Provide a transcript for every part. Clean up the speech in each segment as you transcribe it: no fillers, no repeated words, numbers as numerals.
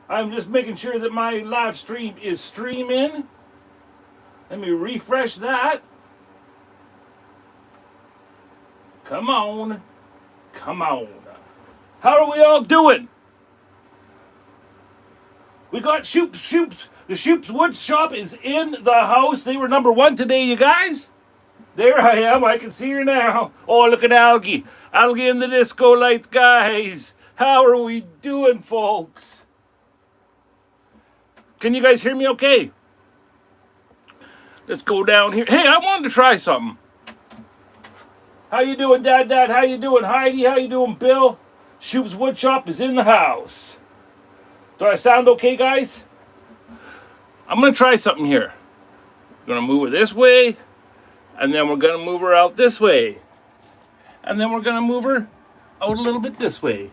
I'm just making sure that my live stream is streaming. Let me refresh that. Come on. Come on. How are we all doing? We got Shoops. The Shoops Wood Shop is in the house. They were number one today, you guys. There I am. I can see her now. Oh, look at Algie. Algie in the disco lights, guys. How are we doing, folks? Can you guys hear me okay? Let's go down here. Hey, I wanted to try something. How you doing, Dad? How you doing, Heidi? How you doing, Bill? Shoops Woodshop is in the house. Do I sound okay, guys? I'm going to try something here. I'm going to move her this way, and then we're going to move her out this way. And then we're going to move her out a little bit this way.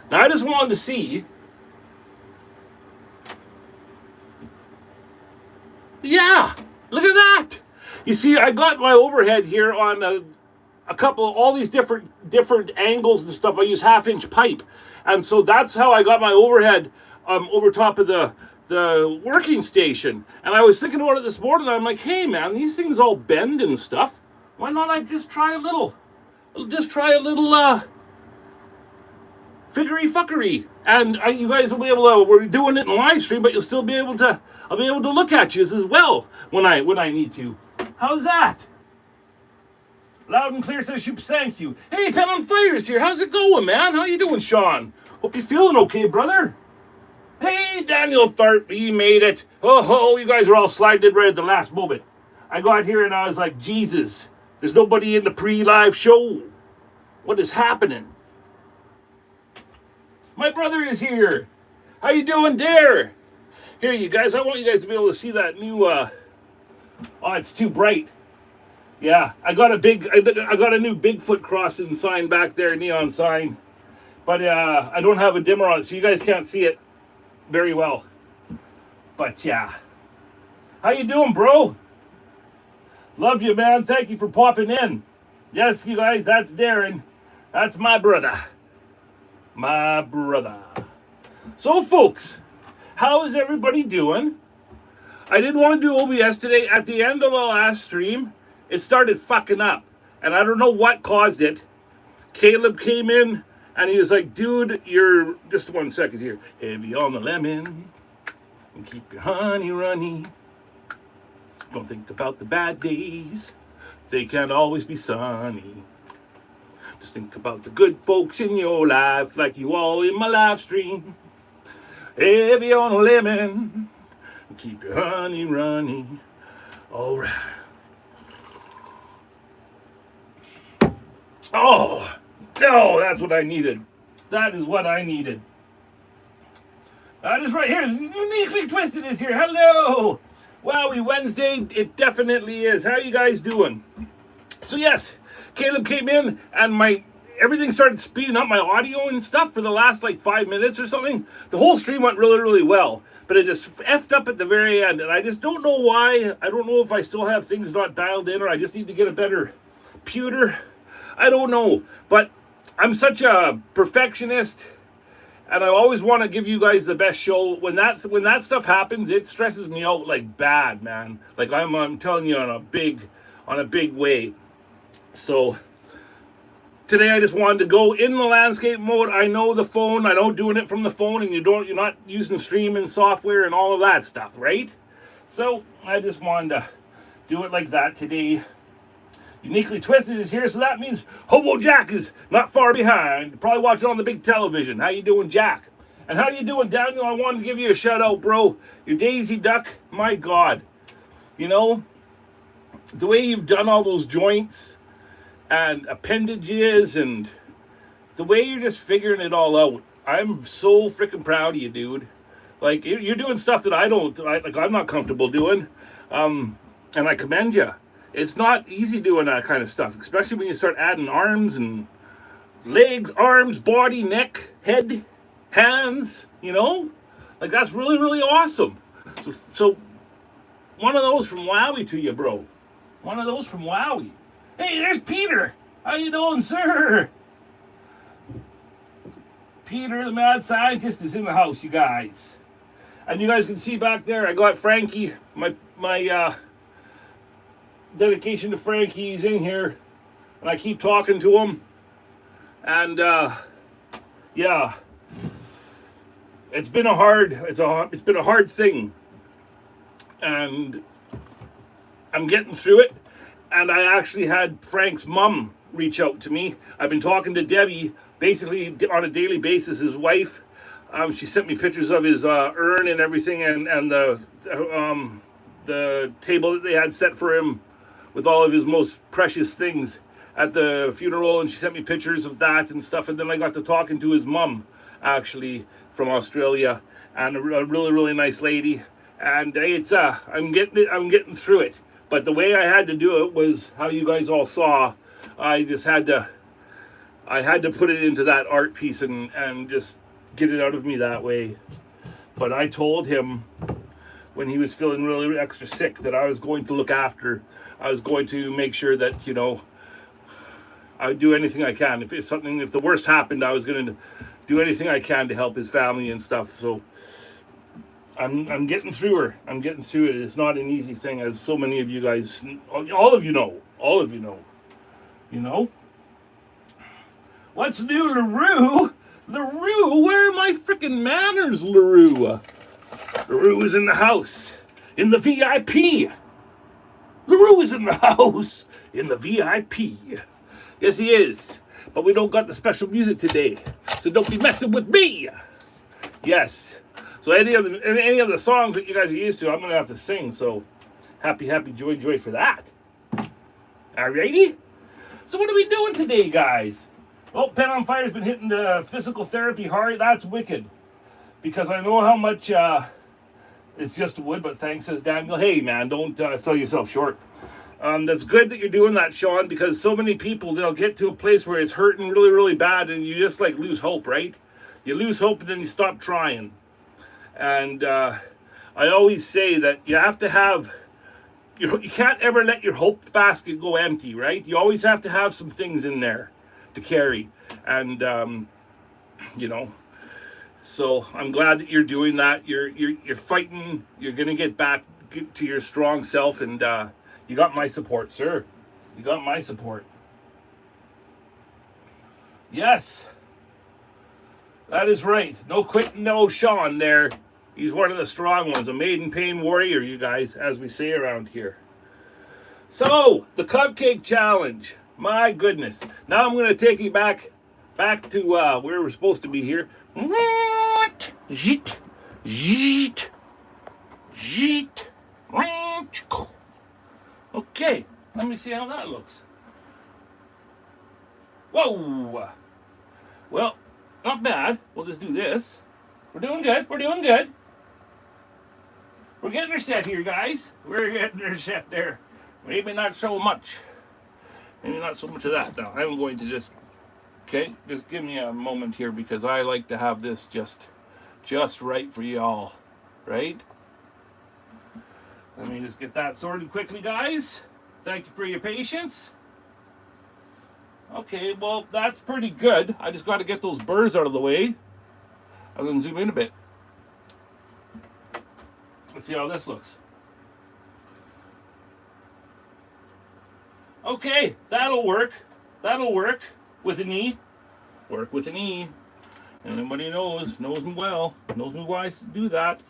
Now, I just wanted to see. Yeah, look at that. You see, I got my overhead here on a couple of all these different angles and stuff. I use 1/2-inch pipe. And so that's how I got my overhead over top of the working station. And I was thinking about it this morning. I'm like, hey, man, these things all bend and stuff. Why not I just try a little figgery fuckery. And you guys will be able to, we're doing it in live stream, but you'll still be able to, I'll be able to look at you as well when I need to. How's that? Loud and clear says Shoops, thank you. Hey, Pen on Fire's here. How's it going, man? How you doing, Sean? Hope you're feeling okay, brother. Hey, Daniel Tharp, he made it. Oh, you guys were all sliding right at the last moment. I got here and I was like, Jesus, there's nobody in the pre-live show. What is happening? My brother is here. How you doing there? Here, you guys, I want you guys to be able to see that new, oh, it's too bright. Yeah, I got a new Bigfoot crossing sign back there, neon sign. But I don't have a dimmer on it, so you guys can't see it very well. But yeah. How you doing, bro? Love you, man. Thank you for popping in. Yes, you guys, that's Darren. That's my brother. My brother. So, folks, how is everybody doing? I didn't want to do OBS today. At the end of the last stream, it started fucking up. And I don't know what caused it. Caleb came in and he was like, dude, you're... Just 1 second here. Heavy on the lemon. And keep your honey runny. Don't think about the bad days. They can't always be sunny. Just think about the good folks in your life, like you all in my live stream. Heavy on a lemon. And keep your honey runny. All right. Oh, that's what I needed. That is what I needed. That is right here. Uniquely Twisted is here. Hello. Wowie Wednesday. It definitely is. How are you guys doing? So yes, Caleb came in and everything started speeding up my audio and stuff for the last like 5 minutes or something. The whole stream went really, really well, but it just effed up at the very end. And I just don't know why. I don't know if I still have things not dialed in or I just need to get a better pewter. I don't know, but I'm such a perfectionist, and I always want to give you guys the best show. When that stuff happens, it stresses me out like bad, man. Like I'm telling you on a big way. So today I just wanted to go in the landscape mode. I know the phone. I know doing it from the phone, and you're not using streaming software and all of that stuff, right? So I just wanted to do it like that today. Uniquely Twisted is here, so that means Hobo Jack is not far behind. Probably watching on the big television. How you doing, Jack? And how you doing, Daniel? I wanted to give you a shout out, bro. Your Daisy Duck, my God. You know, the way you've done all those joints and appendages and the way you're just figuring it all out. I'm so freaking proud of you, dude. Like, you're doing stuff that I'm not comfortable doing. And I commend you. It's not easy doing that kind of stuff, especially when you start adding arms and legs, arms, body, neck, head, hands, you know? Like, that's really, really awesome. So one of those from Wowie to you, bro. One of those from Wowie. Hey, there's Peter. How you doing, sir? Peter, the mad scientist, is in the house, you guys. And you guys can see back there, I got Frankie, my dedication to Frankie. He's in here, and I keep talking to him. And yeah, it's been a hard thing, and I'm getting through it. And I actually had Frank's mom reach out to me. I've been talking to Debbie basically on a daily basis, his wife. She sent me pictures of his urn and everything, and the table that they had set for him with all of his most precious things at the funeral. And she sent me pictures of that and stuff. And then I got to talking to his mom, actually from Australia, and a really, really nice lady. And it's I'm getting through it. But the way I had to do it was how you guys all saw. I had to put it into that art piece and just get it out of me that way. But I told him when he was feeling really extra sick that I was going to look after. I was going to make sure that, you know, I would do anything I can. If the worst happened, I was going to do anything I can to help his family and stuff. So I'm getting through her. I'm getting through it. It's not an easy thing, as so many of you guys, all of you know. You know? What's new, LaRue? LaRue, where are my freaking manners, LaRue? LaRue is in the house, in the VIP. LaRue is in the house, in the VIP. Yes, he is. But we don't got the special music today, so don't be messing with me. Yes. So any of the songs that you guys are used to, I'm going to have to sing. So happy, joy for that. Alrighty? So what are we doing today, guys? Oh, Pen on Fire's been hitting the physical therapy hard. That's wicked. Because I know how much it's just wood, but thanks, says Daniel. Hey, man, don't sell yourself short. That's good that you're doing that, Sean, because so many people, they'll get to a place where it's hurting really, really bad, and you just, like, lose hope, right? You lose hope, and then you stop trying. And I always say that you have to have, you can't ever let your hope basket go empty, right? You always have to have some things in there to carry. And, you know, so I'm glad that you're doing that. You're fighting. You're going to get back to your strong self. And you got my support, sir. You got my support. Yes. That is right. No quitting, no Sean there. He's one of the strong ones. A maiden pain warrior, you guys, as we say around here. So, the Cupcake Challenge. My goodness. Now I'm going to take you back to where we're supposed to be here. Okay, let me see how that looks. Whoa. Well, not bad. We'll just do this. We're doing good. We're doing good. We're getting her set here, guys. We're getting her set there. Maybe not so much. Maybe not so much of that. Now, I'm going to just give me a moment here, because I like to have this just right for y'all, right? Let me just get that sorted quickly, guys. Thank you for your patience. Okay, well, that's pretty good. I just got to get those burrs out of the way. I'm going to zoom in a bit. Let's see how this looks. Okay, that'll work. That'll work with an E. Work with an E. Anybody knows me well. Knows me why I do that.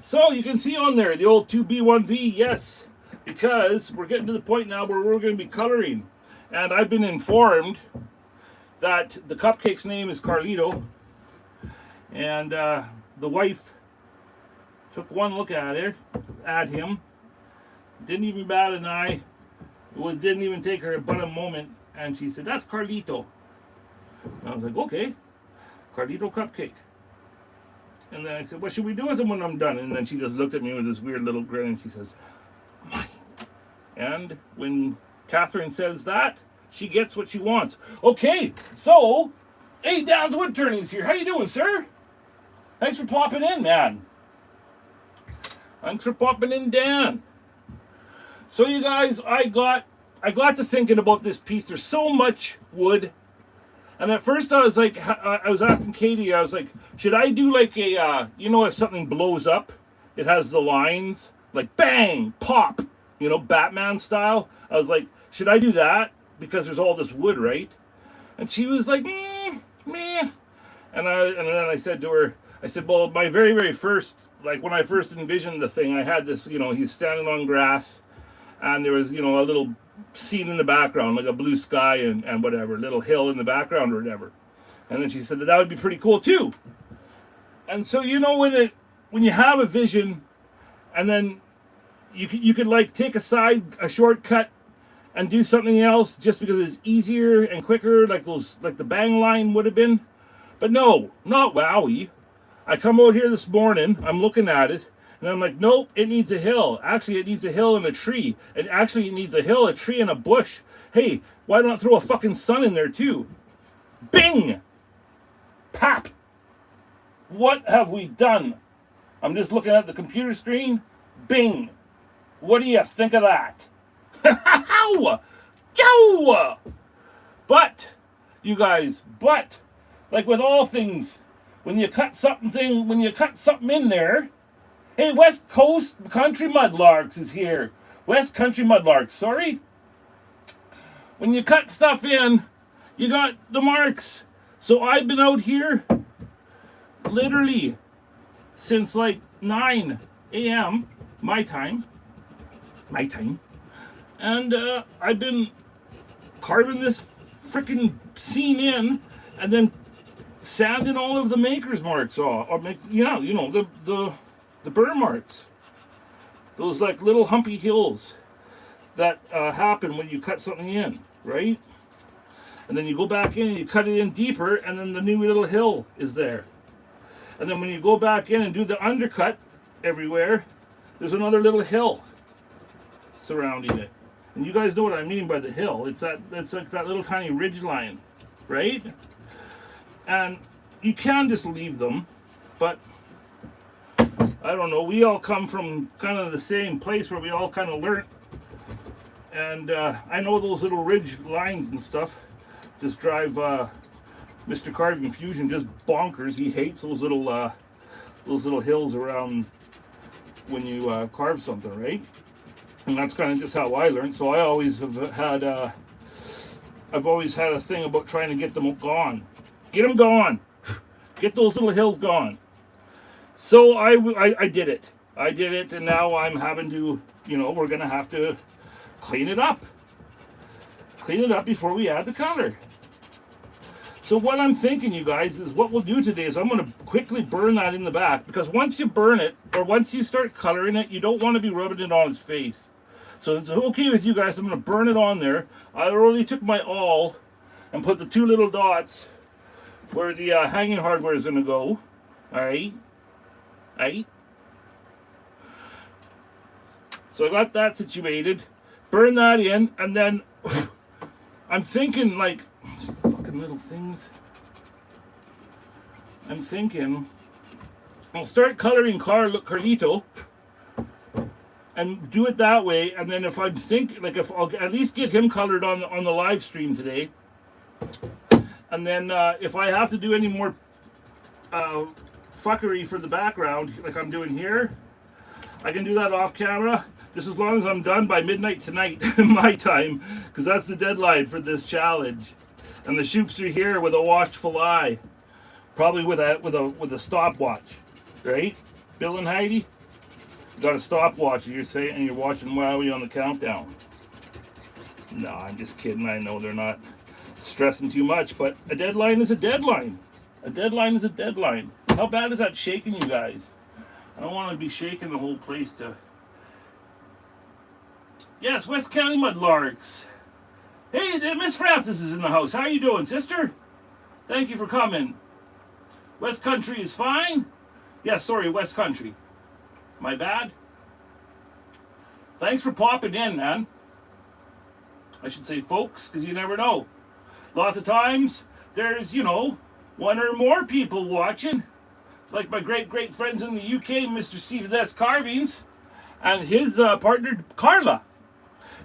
So you can see on there the old 2B1V, yes. Because we're getting to the point now where we're going to be coloring. And I've been informed that the Cupcake's name is Carlito. And the wife took one look at him, didn't even bat an eye. It didn't even take her but a moment, and she said, "That's Carlito." And I was like, "Okay, Carlito Cupcake." And then I said, "What should we do with him when I'm done?" And then she just looked at me with this weird little grin, and she says, "Mine." And when Catherine says that, she gets what she wants. Okay, so, hey, Dan's Wood Turning's here. How you doing, sir? Thanks for popping in, man. Thanks for popping in, Dan. So, you guys, I got to thinking about this piece. There's so much wood, And at first I was like, I was asking Katie, I was like, should I do like a, if something blows up, it has the lines, like bang, pop, Batman style. I was like, should I do that? Because there's all this wood, right? And she was like, meh. And then I said to her, I said, well, my very, very first, like when I first envisioned the thing, I had this, he's standing on grass, and there was, a little scene in the background, like a blue sky and whatever, little hill in the background or whatever. And then she said that would be pretty cool too. And so, when you have a vision, and then you could like take a shortcut and do something else just because it's easier and quicker, like the bang line would have been. But no, not Wowie. I come out here this morning, I'm looking at it, and I'm like, nope, it needs a hill. Actually, it needs a hill and a tree. And actually, it needs a hill, a tree, and a bush. Hey, why not throw a fucking sun in there too? Bing! Pap! What have we done? I'm just looking at the computer screen. Bing! What do you think of that? How? Joe! But, you guys, like with all things, when you cut something in there, hey, West Coast Country Mudlarks is here. West Country Mudlarks, sorry. When you cut stuff in, you got the marks. So I've been out here literally since like 9 a.m. my time. And I've been carving this freaking scene in, and then sanding all of the maker's marks off, or the burr marks, those like little humpy hills that happen when you cut something in, right? And then you go back in and you cut it in deeper, and then the new little hill is there. And then when you go back in and do the undercut everywhere, there's another little hill surrounding it. And you guys know what I mean by the hill. It's like that little tiny ridge line, right? And you can just leave them, but I don't know. We all come from kind of the same place where we all kind of learn. And I know those little ridge lines and stuff just drive Mr. Carving Fusion just bonkers. He hates those little hills around when you carve something, right? And that's kind of just how I learned. So I always have had I've always had a thing about trying to get them gone. Get them gone. Get those little hills gone. So I did it. I did it, and now I'm having to, we're going to have to clean it up. Clean it up before we add the color. So what I'm thinking, you guys, is what we'll do today is I'm going to quickly burn that in the back, because once you burn it, or once you start coloring it, you don't want to be rubbing it on his face. So it's okay with you guys. I'm going to burn it on there. I already took my awl and put the two little dots where the hanging hardware is going to go. Alright. So I got that situated. Burn that in, and then I'm thinking like fucking little things. I'm thinking I'll start coloring Carlito and do it that way, and then if if I'll at least get him colored on the live stream today, and then if I have to do any more fuckery for the background like I'm doing here, I can do that off camera, just as long as I'm done by midnight tonight my time, because that's the deadline for this challenge. And the shoops are here with a watchful eye, probably with a stopwatch, right? Bill and Heidi, you got a stopwatch, you're saying, and you're watching Wowie on the countdown. No, I'm just kidding. I know they're not stressing too much, but a deadline is a deadline. A deadline is a deadline. How bad is that shaking, you guys? I don't want to be shaking the whole place to... Yes, West County Mudlarks. Hey, Miss Francis is in the house. How you doing, sister? Thank you for coming. West Country is fine? Yeah, sorry, West Country. My bad. Thanks for popping in, man. I should say folks, because you never know. Lots of times, there's, one or more people watching. Like my great friends in the UK, Mr. Steve S. Carvings, and his partner, Carla.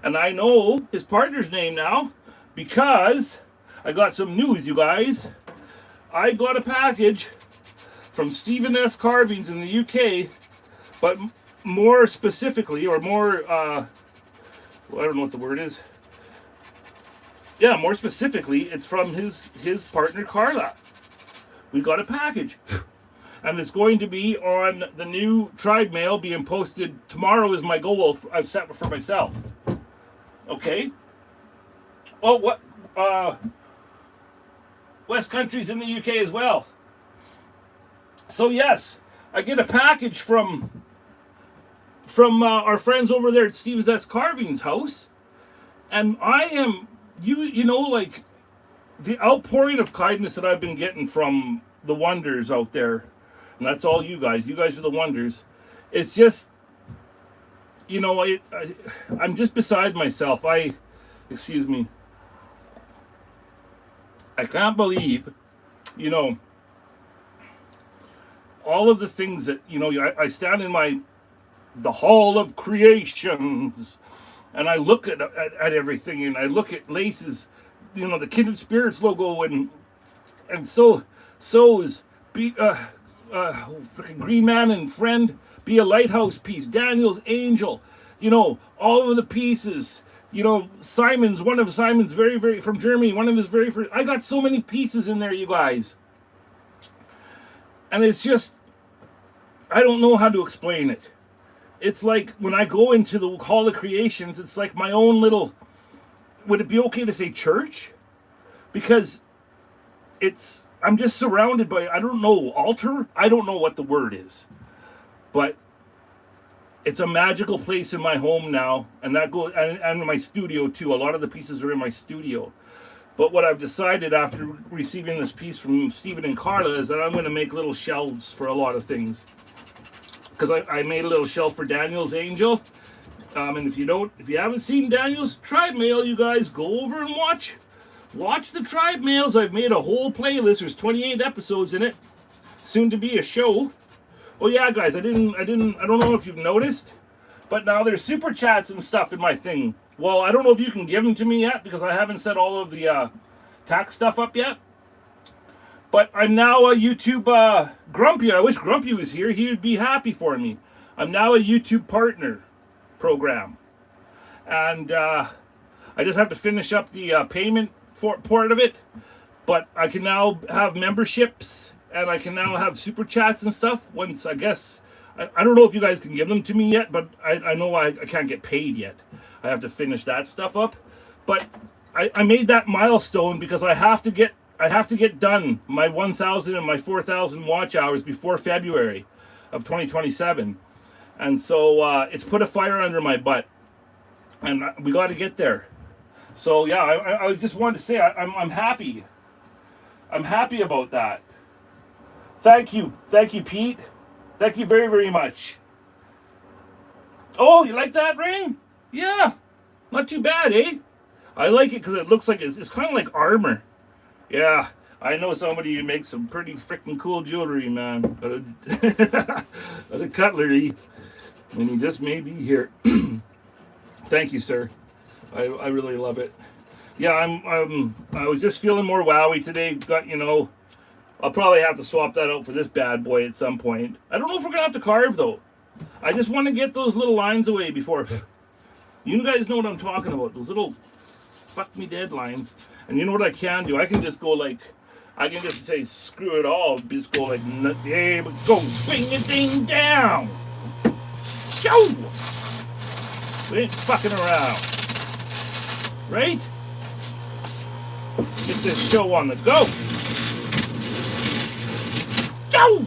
And I know his partner's name now because I got some news, you guys. I got a package from Stephen S. Carvings in the UK, but more specifically, or more, well, I don't know what the word is. Yeah, more specifically, it's from his partner, Carla. We got a package. And it's going to be on the new Tribe Mail being posted. Tomorrow is my goal I've set for myself. Okay? Oh, what? West Country's in the UK as well. So yes, I get a package from our friends over there at Stephen S. Carving's house. And I am, you know, like, the outpouring of kindness that I've been getting from the wonders out there, and that's all you guys. You guys are the wonders. It's just, you know, I'm just beside myself. Excuse me. I can't believe, you know, all of the things that, you know, I stand in the Hall of Creations, and I look at everything, and I look at Lace's, you know, the Kindred Spirits logo, and so is freaking Green Man and Friend, Be a Lighthouse piece, Daniel's Angel, you know, all of the pieces, you know, one of Simon's very from Germany, one of his very first. I got so many pieces in there, you guys, and it's just, I don't know how to explain it. It's like when I go into the Hall of Creations, it's like my own little, would it be okay to say church? Because I'm just surrounded by, I don't know, altar? I don't know what the word is. But it's a magical place in my home now. And that goes, and in my studio too. A lot of the pieces are in my studio. But what I've decided after receiving this piece from Stephen and Carla is that I'm going to make little shelves for a lot of things. Because I made a little shelf for Daniel's Angel. And if you haven't seen Daniel's Tribe Mail, you guys go over and watch the Tribe Mails. I've made a whole playlist. There's 28 episodes in it. Soon to be a show. Oh yeah, guys, I don't know if you've noticed, but now there's super chats and stuff in my thing. Well, I don't know if you can give them to me yet because I haven't set all of the tax stuff up yet. But I'm now a YouTube Grumpy. I wish Grumpy was here. He would be happy for me. I'm now a YouTube partner program. And I just have to finish up the payment part of it. But I can now have memberships, and I can now have super chats and stuff. Once, I guess, I don't know if you guys can give them to me yet, but I know I can't get paid yet. I have to finish that stuff up. But I made that milestone because I have to get done my 1,000 and my 4,000 watch hours before February of 2027. And so it's put a fire under my butt. And we got to get there. So yeah, I just wanted to say I'm happy. I'm happy about that. Thank you, Pete. Thank you very, very much. Oh, you like that ring? Yeah, not too bad, eh? I like it because it looks like it's kind of like armor. Yeah, I know somebody who makes some pretty freaking cool jewelry, man. The cutlery, and he just may be here. Thank you, sir. I really love it. Yeah, I was just feeling more wowy today. Got, you know, I'll probably have to swap that out for this bad boy at some point. I don't know if we're gonna have to carve though. I just want to get those little lines away before. You guys know what I'm talking about. Those little fuck me dead lines. And you know what I can do? I can just go like, I can just say screw it all. Just go like, there we go, bring the thing down. Go. We ain't fucking around. Right? Get this show on the go. Go!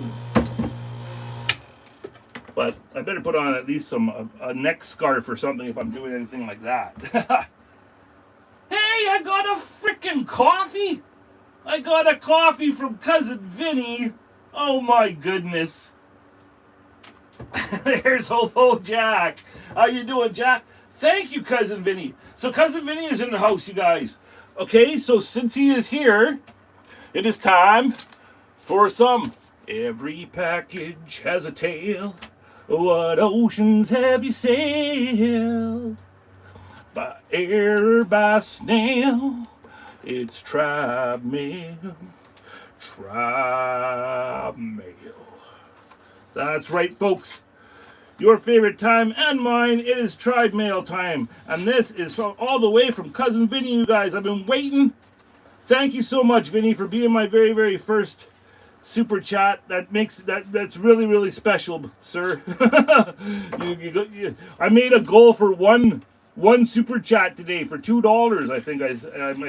But I better put on at least a neck scarf or something if I'm doing anything like that. Hey, I got a freaking coffee. I got a coffee from Cousin Vinny. Oh my goodness. There's Hobo Jack. How you doing, Jack? Thank you, Cousin Vinny. So Cousin Vinny is in the house, you guys. Okay, so since he is here, it is time for some Every Package Has a Tale. What oceans have you sailed? By air, by snail, It's Tribe Mail. Tribe Mail. That's right, folks. Your favorite time and mine, it is Tribe Mail time. And this is all the way from Cousin Vinny, you guys. I've been waiting. Thank you so much, Vinny, for being my very, very first super chat. That's really, really special, sir. I made a goal for one super chat today for $2. I think I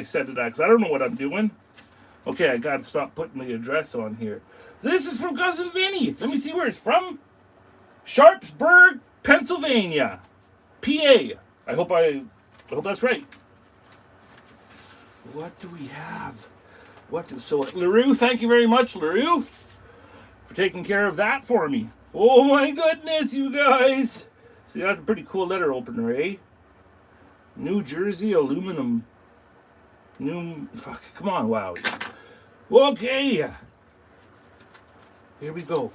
said to that because I don't know what I'm doing. Okay, I gotta stop putting the address on here. This is from Cousin Vinny. Let me see where it's from. Sharpsburg, Pennsylvania, PA. I hope that's right. What do we have? So LaRue, thank you very much, LaRue, for taking care of that for me. Oh my goodness, you guys. See, that's a pretty cool letter opener, eh? New Jersey aluminum. Come on, wow. Okay. Here we go.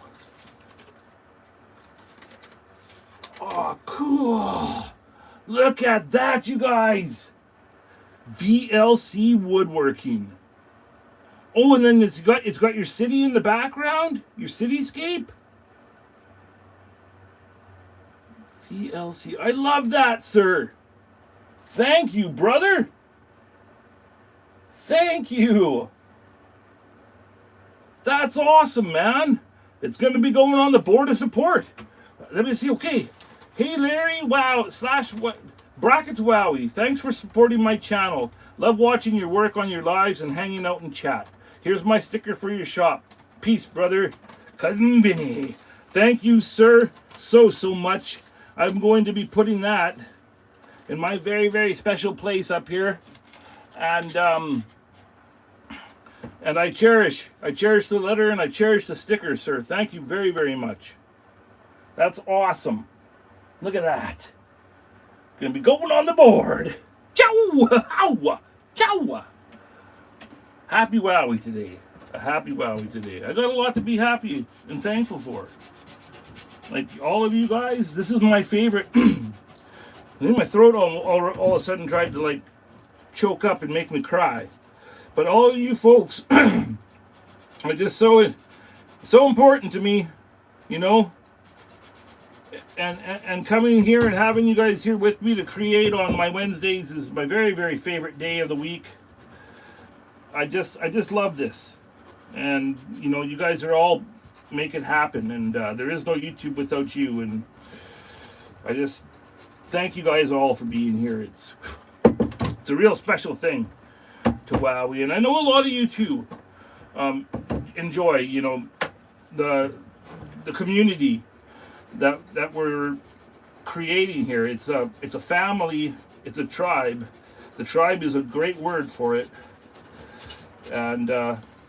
Oh, cool. Look at that, you guys. VLC woodworking. Oh, and then it's got your city in the background, your cityscape. VLC. I love that, sir. Thank you, brother. Thank you. That's awesome, man. It's going to be going on the board of support. Let me see. Okay. Hey, Larry. Wow. Brackets Wowie. Thanks for supporting my channel. Love watching your work on your lives and hanging out in chat. Here's my sticker for your shop. Peace, brother. Cousin Vinny. Thank you, sir, so much. I'm going to be putting that in my very, very special place up here. And I cherish the letter and I cherish the sticker, sir. Thank you very, very much. That's awesome. Look at that. Gonna be going on the board. Ciao! Ow! Ciao! Happy Wowie today. A happy Wowie today. I got a lot to be happy and thankful for. Like all of you guys, this is my favorite. I think my throat all of a sudden tried to like choke up and make me cry. But all of you folks are just so important to me, you know. And coming here and having you guys here with me to create on my Wednesdays is my very, very favorite day of the week. I just love this. And, you know, you guys are all make it happen. And there is no YouTube without you. And I just thank you guys all for being here. It's a real special thing to Wowie. And I know a lot of you too enjoy, you know, the community that we're creating here. It's a family, it's a tribe. The tribe is a great word for it. And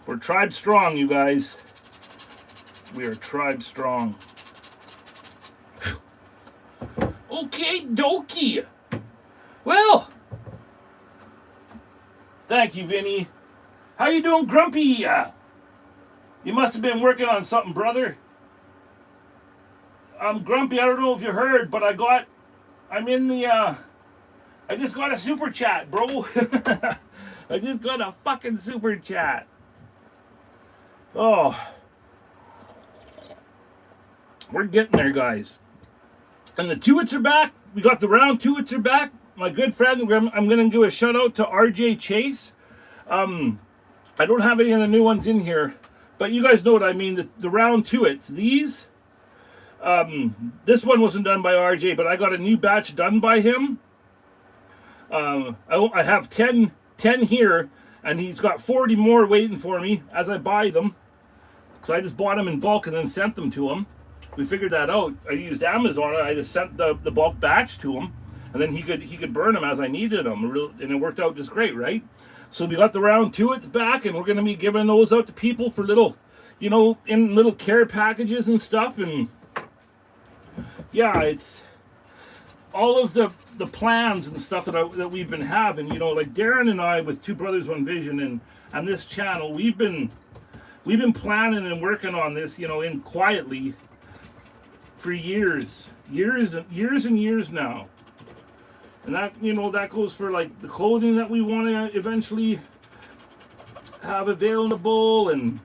we're tribe strong, you guys. We are tribe strong. Okay, dokie. Well, thank you, Vinny. How you doing, Grumpy? You must have been working on something, brother. Grumpy, I don't know if you heard, but I just got a super chat, bro. I just got a fucking super chat. Oh. We're getting there, guys. And the Tuits are back. We got the round Tuits are back. My good friend, I'm going to give a shout out to RJ Chase. I don't have any of the new ones in here, but you guys know what I mean. The round Tuits. These... this one wasn't done by RJ, but I got a new batch done by him. I have 10 here, and he's got 40 more waiting for me as I buy them. So I just bought them in bulk and then sent them to him. We figured that out. I used Amazon. I just sent the bulk batch to him, and then he could burn them as I needed them, and it worked out just great, right? So we got the round Tuits back, and we're going to be giving those out to people for little, you know, in little care packages and stuff, and yeah, it's all of the plans and stuff that we've been having, you know, like Darren and I with Two Brothers One Vision and this channel, we've been planning and working on this, you know, in quietly for years and years now. And that, you know, that goes for like the clothing that we want to eventually have available, and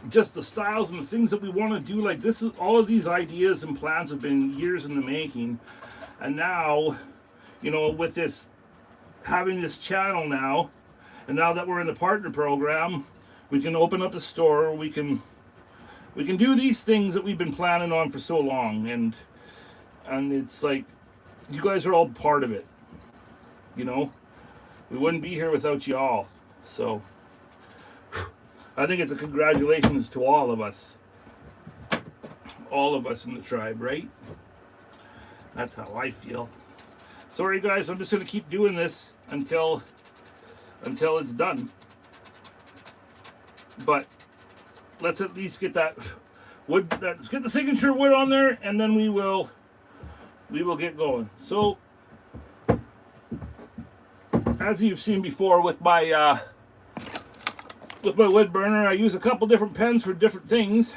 just the styles and the things that we want to do. Like, this is all of these ideas and plans have been years in the making, and now, you know, with this, having this channel now, and now that we're in the partner program, we can open up a store. We can do these things that we've been planning on for so long, and it's like, you guys are all part of it. You know, we wouldn't be here without you all. So I think it's a congratulations to all of us in the tribe, right? That's how I feel. Sorry guys, I'm just going to keep doing this until it's done. But let's at least get that wood, let's get the signature wood on there, and then we will get going. So as you've seen before with my wood burner, I use a couple different pens for different things,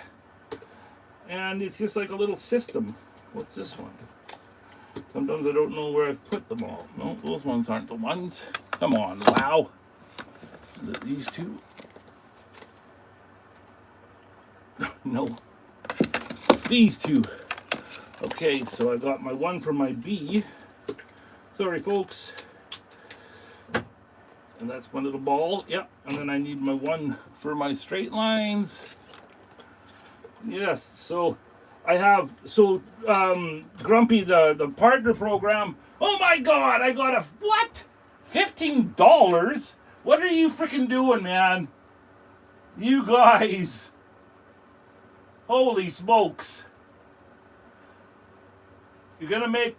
and it's just like a little system. What's this one? Sometimes I don't know where I've put them all. No, those ones aren't the ones. Come on, wow. Is it these two? No, it's these two. Okay, so I got my one for my B. Sorry, folks. And that's my little ball. Yep. And then I need my one for my straight lines. Yes. So I have, Grumpy, the partner program. Oh my God, I got a, what? $15? What are you freaking doing, man? You guys. Holy smokes. You're gonna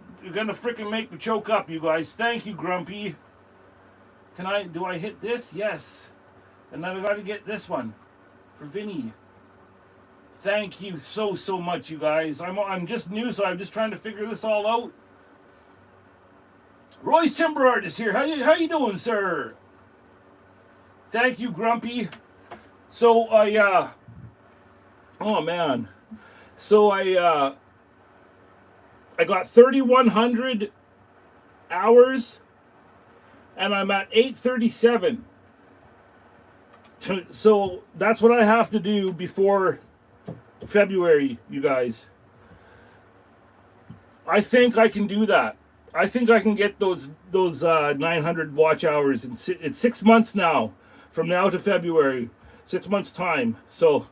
freaking make me choke up, you guys. Thank you, Grumpy. Do I hit this? Yes. And then I gotta get this one for Vinny. Thank you so much, you guys. I'm just new, so I'm just trying to figure this all out. Roy's Timber Art is here. How you doing, sir? Thank you, Grumpy. So oh man. So I got 3,100 hours, and I'm at 837. So that's what I have to do before February, you guys. I think I can do that. I think I can get those 900 watch hours. It's 6 months now, from now to February. 6 months time. So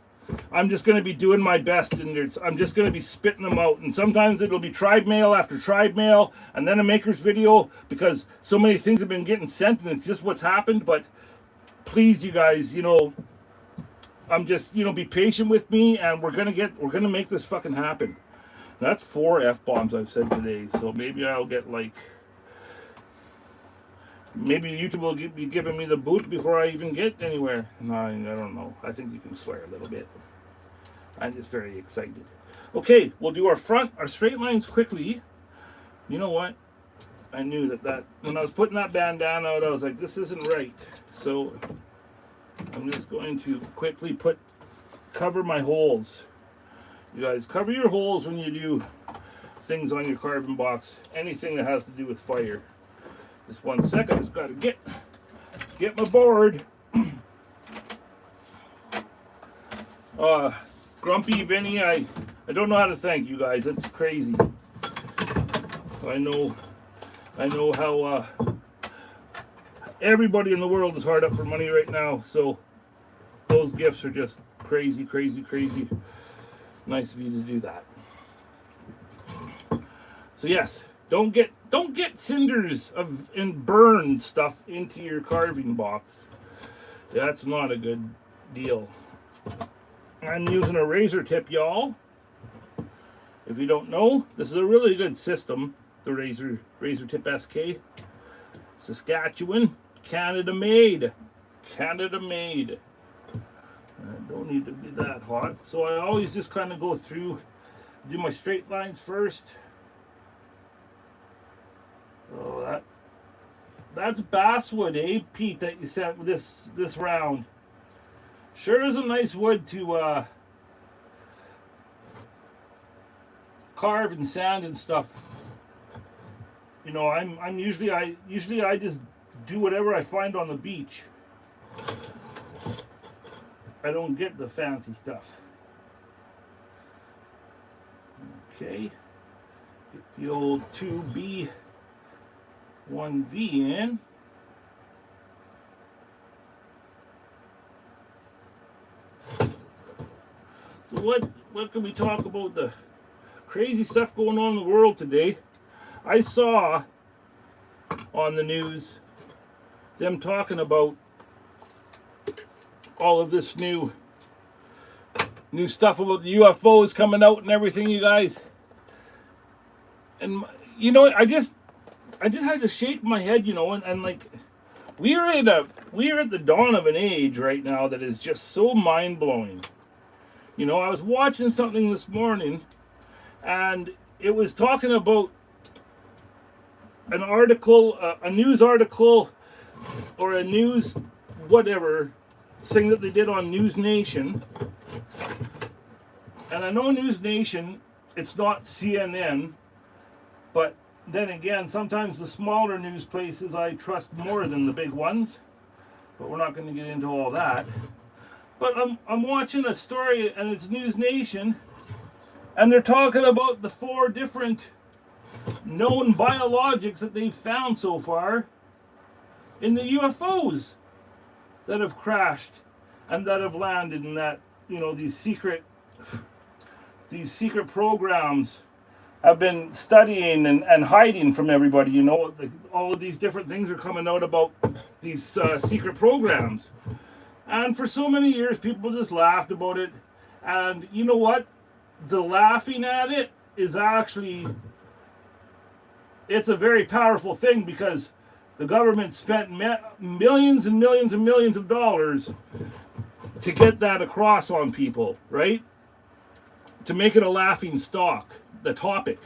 I'm just going to be doing my best, and I'm just going to be spitting them out. And sometimes it'll be tribe mail after tribe mail, and then a maker's video, because so many things have been getting sent, and it's just what's happened. But please, you guys, you know, I'm just, you know, be patient with me, and we're gonna make this fucking happen. That's 4 F-bombs I've said today, so maybe I'll get like, maybe YouTube will be giving me the boot before I even get anywhere. No, I don't know. I think you can swear a little bit. I'm just very excited. Okay, we'll do our straight lines quickly. You know what? I knew that when I was putting that bandana out, I was like, this isn't right. So I'm just going to quickly cover my holes. You guys, cover your holes when you do things on your carving box. Anything that has to do with fire. Just 1 second, I just got to get my board. Grumpy, Vinny, I don't know how to thank you guys. That's crazy. I know how everybody in the world is hard up for money right now. So those gifts are just crazy, crazy, crazy. Nice of you to do that. So yes, don't get cinders and burn stuff into your carving box. That's not a good deal. I'm using a razor tip, y'all. If you don't know, this is a really good system. The razor tip SK, Saskatchewan, Canada made. Canada made. Don't need to be that hot. So I always just kind of go through, do my straight lines first. Oh, that's basswood, eh, Pete, that you sent with this round. Sure is a nice wood to carve and sand and stuff. You know, I usually just do whatever I find on the beach. I don't get the fancy stuff. Okay. Get the old 2B 1V in. So what can we talk about the crazy stuff going on in the world today? I saw on the news them talking about all of this new stuff about the UFOs coming out and everything, you guys. And you know, I just had to shake my head, you know, and like we are at the dawn of an age right now that is just so mind-blowing. You know, I was watching something this morning and it was talking about an article, a news article or a news whatever thing that they did on News Nation. And I know News Nation, it's not CNN, but then again, sometimes the smaller news places I trust more than the big ones. But we're not going to get into all that. But I'm watching a story, and it's News Nation, and they're talking about the 4 different known biologics that they've found so far in the UFOs that have crashed and that have landed, and that, you know, these secret programs have been studying and hiding from everybody. You know, all of these different things are coming out about these secret programs. And for so many years, people just laughed about it. And you know what? The laughing at it is actually, it's a very powerful thing, because the government spent millions and millions and millions of dollars to get that across on people, right? To make it a laughing stock, the topic.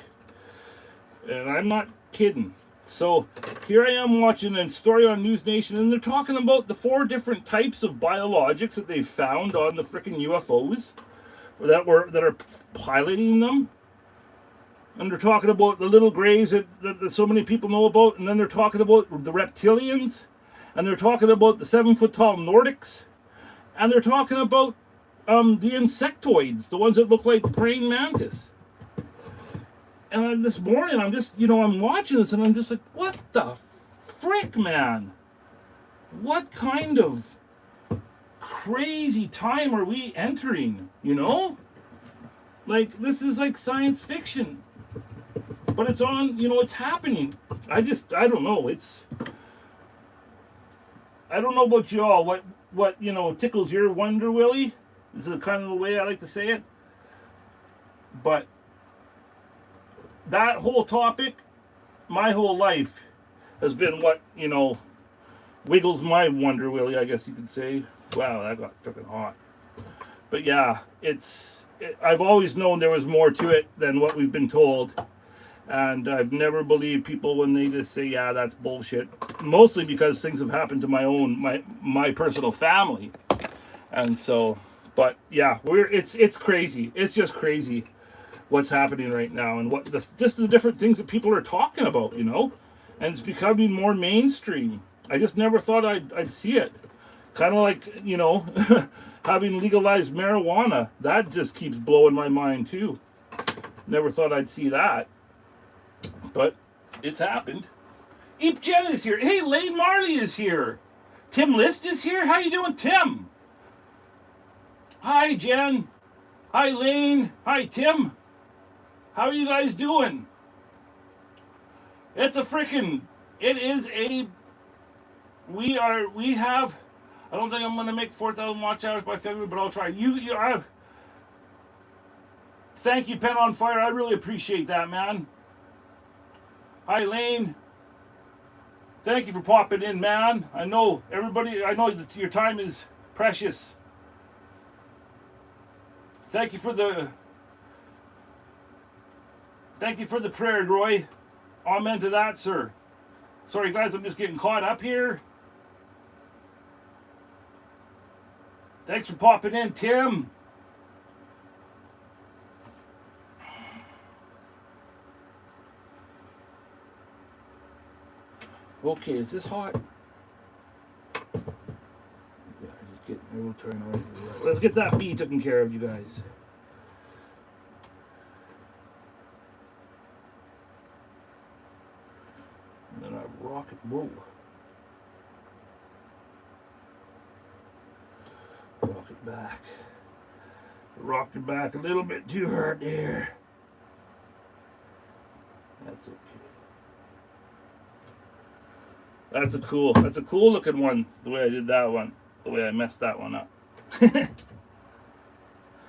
And I'm not kidding. So here I am watching a story on News Nation, and they're talking about the 4 different types of biologics that they've found on the freaking UFOs that are piloting them. And they're talking about the little grays that so many people know about, and then they're talking about the reptilians, and they're talking about the 7-foot-tall Nordics, and they're talking about the insectoids, the ones that look like praying mantis. And this morning, I'm just, you know, I'm watching this, and I'm just like, what the frick, man? What kind of crazy time are we entering, you know? Like, this is like science fiction. But it's on, you know, it's happening. I don't know. I don't know about y'all, what, you know, tickles your wonder, Willie? This is kind of the way I like to say it. But that whole topic, my whole life, has been what, you know, wiggles my wonder, Willie, I guess you could say. Wow, that got freaking hot. But yeah, I've always known there was more to it than what we've been told. And I've never believed people when they just say, yeah, that's bullshit. Mostly because things have happened to my personal family. And so, but yeah, it's crazy. It's just crazy what's happening right now, and just the different things that people are talking about, you know? And it's becoming more mainstream. I just never thought I'd see it. Kind of like, you know, having legalized marijuana. That just keeps blowing my mind too. Never thought I'd see that. But it's happened. Eep Jen is here. Hey, Lane Marley is here. Tim List is here. How you doing, Tim? Hi, Jen. Hi, Lane. Hi, Tim. How are you guys doing? It's a freaking, it is a, we have, I don't think I'm going to make 4,000 watch hours by February, but I'll try. Thank you, Pen on Fire. I really appreciate that, man. Hi, Lane. Thank you for popping in, man. I know that your time is precious. Thank you for the prayer, Roy. Amen to that, sir. Sorry, guys, I'm just getting caught up here. Thanks for popping in, Tim. Okay, is this hot? Yeah, just getting a little I'll try and already do that. Let's get that bee taken care of, you guys. And then I rock it. Whoa. Rock it back. Rocked it back a little bit too hard there. That's okay. That's a cool looking one, the way I did that one, the way I messed that one up.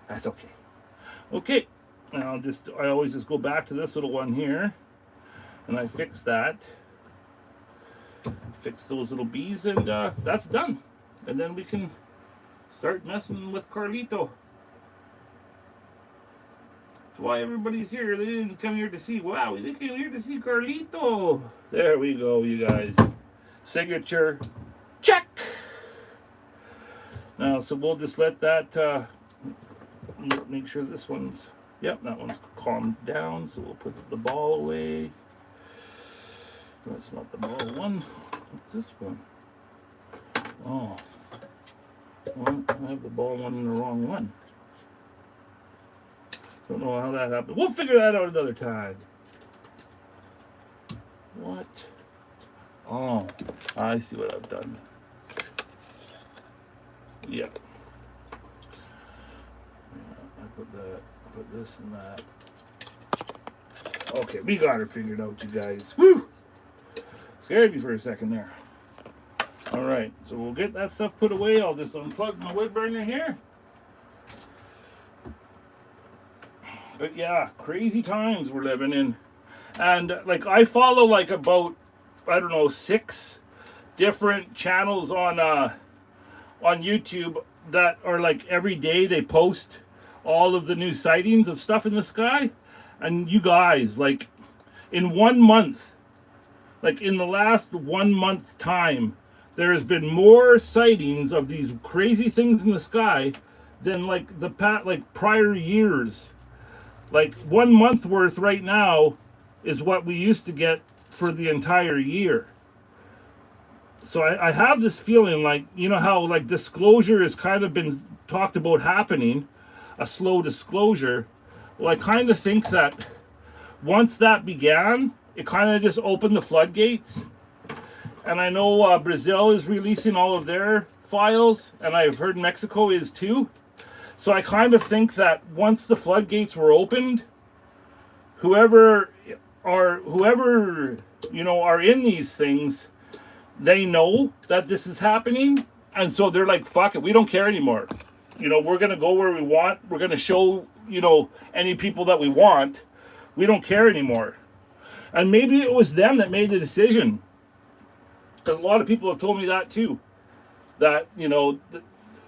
That's okay. Okay, now I always just go back to this little one here, and I fix that. Fix those little bees, and that's done. And then we can start messing with Carlito. That's why everybody's here. They didn't come here to see Wowie. They came here to see Carlito. There we go, you guys. Signature. Check! Now, so we'll just let that, make sure this one's, yep, that one's calmed down. So we'll put the ball away. That's not the ball one. What's this one? Oh. Well, I have the ball one in the wrong one. Don't know how that happened. We'll figure that out another time. What? Oh, I see what I've done. Yeah. I put this and that. Okay, we got it figured out, you guys. Woo! Scared me for a second there. All right, so we'll get that stuff put away. I'll just unplug my wood burner here. But yeah, crazy times we're living in. And like I follow like about, I don't know, 6 different channels on YouTube that are like every day they post all of the new sightings of stuff in the sky. And you guys, like in 1 month, like in the last 1 month time, there has been more sightings of these crazy things in the sky than like prior years. Like 1 month worth right now is what we used to get for the entire year. So I have this feeling like, you know how like disclosure has kind of been talked about happening, a slow disclosure. Well, I kind of think that once that began, it kind of just opened the floodgates. And I know Brazil is releasing all of their files, and I've heard Mexico is too. So I kind of think that once the floodgates were opened, whoever are in these things, they know that this is happening, and so they're like, fuck it, we don't care anymore. You know, we're gonna go where we want. We're gonna show, you know, any people that we want. We don't care anymore. And maybe it was them that made the decision, because a lot of people have told me that too. That, you know,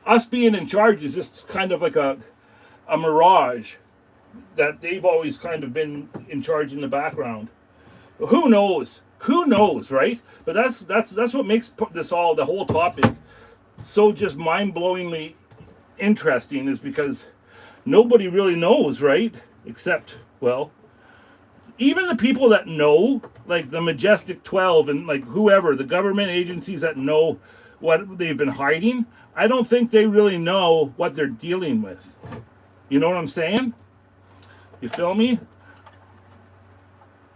us being in charge is just kind of like a mirage, that they've always kind of been in charge in the background. Who knows? Who knows, right? But that's what makes the whole topic so just mind-blowingly interesting, is because nobody really knows, right? Except, well, even the people that know, like the Majestic 12 and like whoever, the government agencies that know what they've been hiding, I don't think they really know what they're dealing with. You know what I'm saying? You feel me?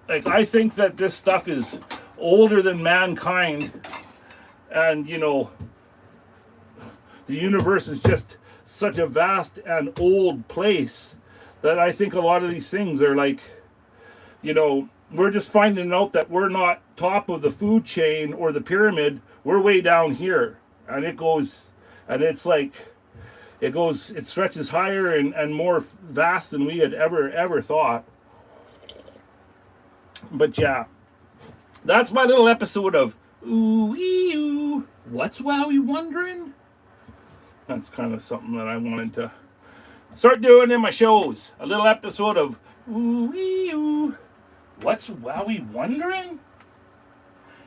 Like, I think that this stuff is older than mankind, and, you know, the universe is just such a vast and old place that I think a lot of these things are like, you know, we're just finding out that we're not top of the food chain or the pyramid. We're way down here, and it goes, and it's like, it stretches higher and more vast than we had ever thought. But yeah, that's my little episode of Ooh-wee-oo. What's Wowie wondering? That's kind of something that I wanted to start doing in my shows. A little episode of Ooh-wee-oo. What's Wowie wondering?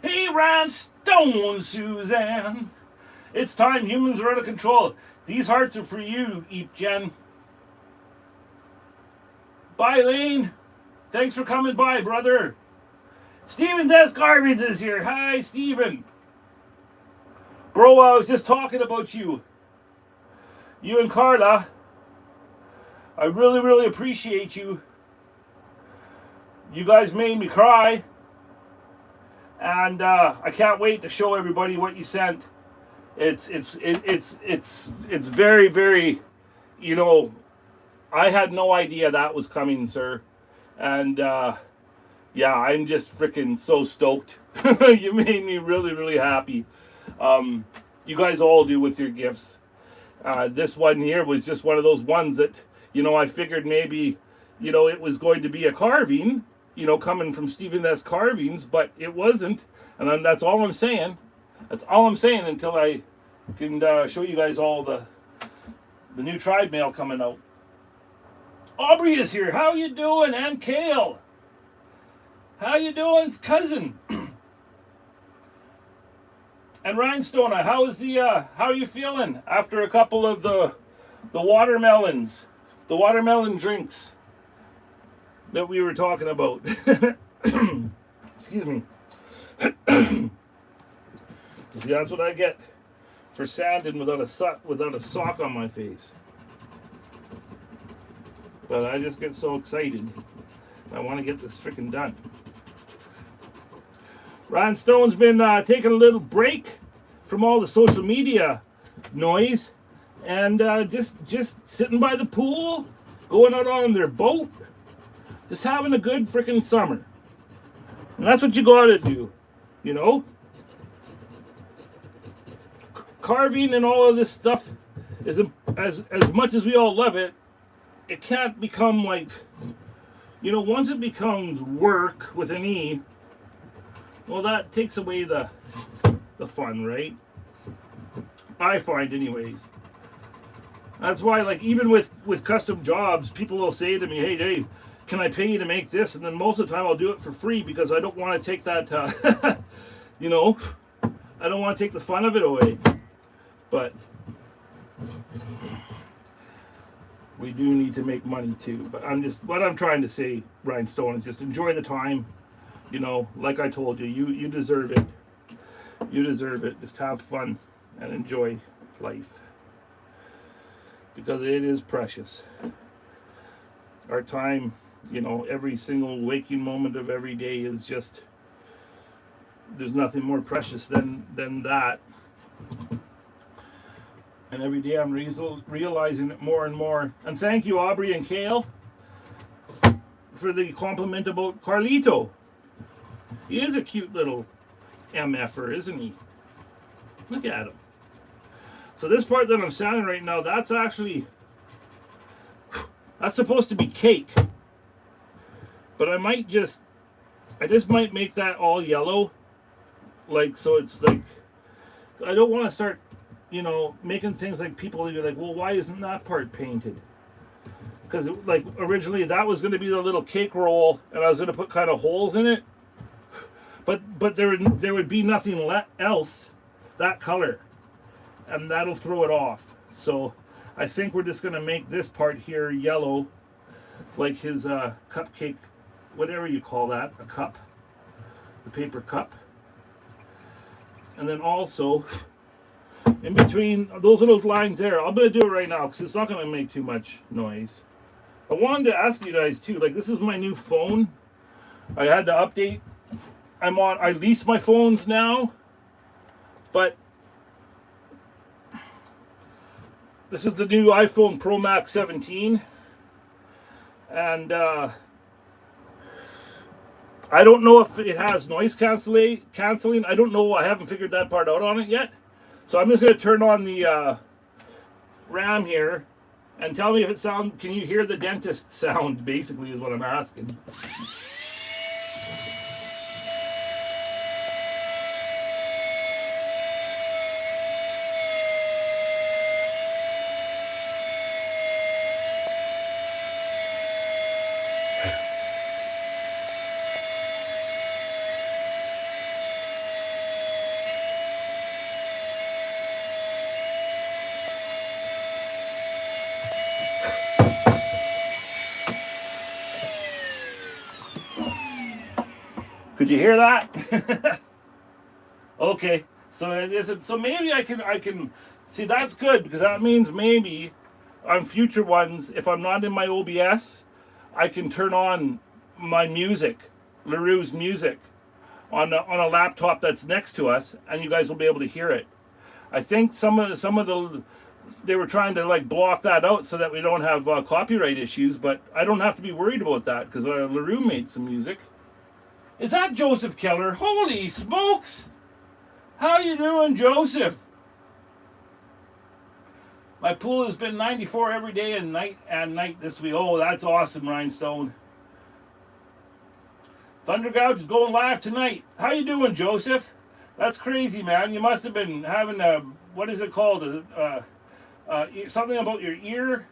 Hey, Rhinestone Suzanne. It's time, humans are out of control. These hearts are for you, Eep Jen. Bye, Lane. Thanks for coming by, brother. Stevens S. Garbage is here. Hi, Steven. Bro, I was just talking about you. You and Carla, I really, really appreciate you. You guys made me cry. And I can't wait to show everybody what you sent. It's very, very, you know, I had no idea that was coming, sir. And yeah, I'm just freaking so stoked. You made me really, really happy. You guys all do with your gifts. This one here was just one of those ones that, you know, I figured maybe, you know, it was going to be a carving, you know, coming from Stephen S. Carvings, but it wasn't. And that's all I'm saying. That's all I'm saying until I can show you guys all the new Tribe mail coming out. Aubrey is here. How you doing? And Kale. How you doing, cousin? And Rhinestone, how are you feeling after a couple of the watermelons, the watermelon drinks that we were talking about? Excuse me. See, that's what I get for sanding without a sock on my face. But I just get so excited. I want to get this freaking done. Ron Stone's been taking a little break from all the social media noise and just sitting by the pool, going out on their boat, just having a good freaking summer. And that's what you gotta do, you know? Carving and all of this stuff is as much as we all love it, it can't become like, you know, once it becomes work with an E, well, that takes away the fun, right? I find anyways. That's why, like, even with custom jobs, people will say to me, hey Dave, can I pay you to make this? And then most of the time I'll do it for free because I don't want to take that, you know, I don't want to take the fun of it away. But we do need to make money too. But what I'm trying to say, Rhinestone, is just enjoy the time. You know, like I told you, you deserve it. You deserve it. Just have fun and enjoy life. Because it is precious. Our time, you know, every single waking moment of every day is just, there's nothing more precious than that. And every day I'm realizing it more and more. And thank you, Aubrey and Kale, for the compliment about Carlito. He is a cute little MFer, isn't he? Look at him. So this part that I'm sanding right now, that's supposed to be cake. But I just might make that all yellow. Like, so it's like, I don't want to start, you know, making things like people be like, well, why isn't that part painted? Because, like, originally that was going to be the little cake roll, and I was going to put kind of holes in it. But there would be nothing else that color, and that'll throw it off. So I think we're just going to make this part here yellow, like his cupcake, whatever you call that, a cup, the paper cup. And then also, in between those little lines there, I'm going to do it right now because it's not going to make too much noise. I wanted to ask you guys too, like, this is my new phone. I had to update. I lease my phones now, but this is the new iPhone Pro Max 17, and I don't know if it has noise canceling. I don't know. I haven't figured that part out on it yet. So I'm just going to turn on the RAM here and tell me if it sounds. Can you hear the dentist sound? Basically, is what I'm asking. Could you hear that? Okay, so it isn't. So maybe I can See, that's good because that means maybe on future ones, if I'm not in my OBS, I can turn on my music, LaRue's music, on a laptop that's next to us, and you guys will be able to hear it. I think some of the they were trying to like block that out so that we don't have copyright issues, but I don't have to be worried about that because LaRue made some music. Is that Joseph Keller? Holy smokes! How you doing, Joseph? My pool has been 94 every day and night this week. Oh, that's awesome, Rhinestone. Thunder Gouge is going live tonight. How you doing, Joseph? That's crazy, man. You must have been having a, what is it called? Something about your ear?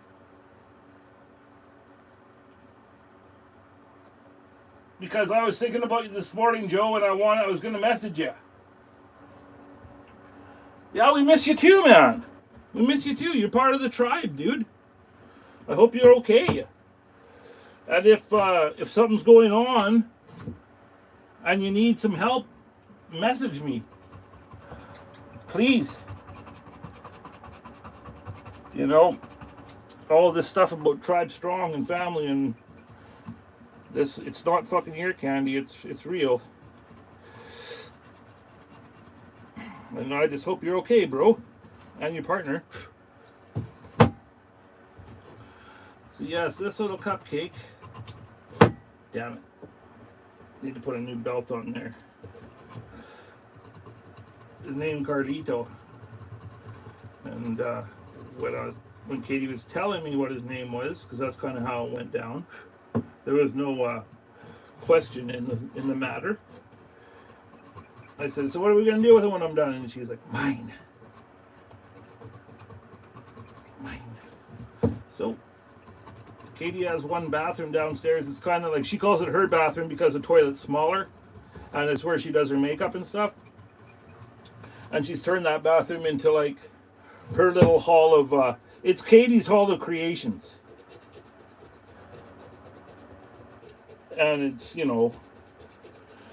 Because I was thinking about you this morning, Joe, and I was going to message you. Yeah, we miss you too, man. We miss you too. You're part of the tribe, dude. I hope you're okay. And if something's going on and you need some help, message me. Please. You know, all this stuff about Tribe Strong and family and this, it's not fucking ear candy, it's real. And I just hope you're okay, bro. And your partner. So yes, this little cupcake. Damn it. Need to put a new belt on there. His name Carlito. And when Katie was telling me what his name was, because that's kind of how it went down, there was no question in the matter. I said, so what are we going to do with it when I'm done? And she was like, mine. So, Katie has one bathroom downstairs. It's kind of like, she calls it her bathroom because the toilet's smaller. And it's where she does her makeup and stuff. And she's turned that bathroom into like her little hall of, it's Katie's Hall of Creations. And it's, you know,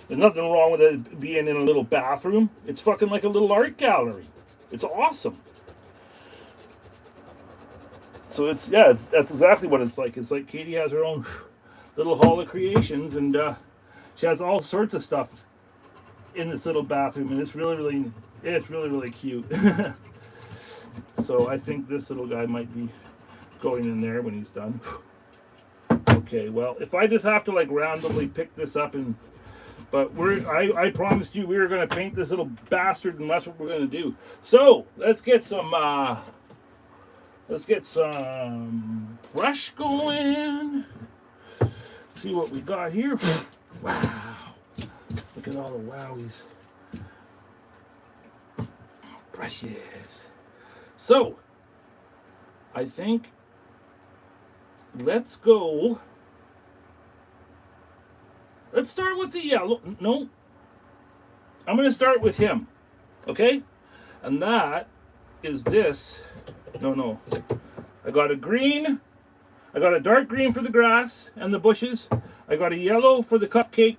there's nothing wrong with it being in a little bathroom. It's fucking like a little art gallery. It's awesome. So that's exactly what it's like. It's like Katie has her own little hall of creations, and she has all sorts of stuff in this little bathroom, and it's really cute. So I think this little guy might be going in there when he's done. Okay, well, if I just have to like randomly pick this up but I promised you we were going to paint this little bastard, and that's what we're going to do. So let's get some brush going. See what we got here. Wow, look at all the Wowwy'z brushes. So I think let's start with the yellow. No, I'm going to start with him. Okay? And that is this. No. I got a green. I got a dark green for the grass and the bushes. I got a yellow for the cupcake.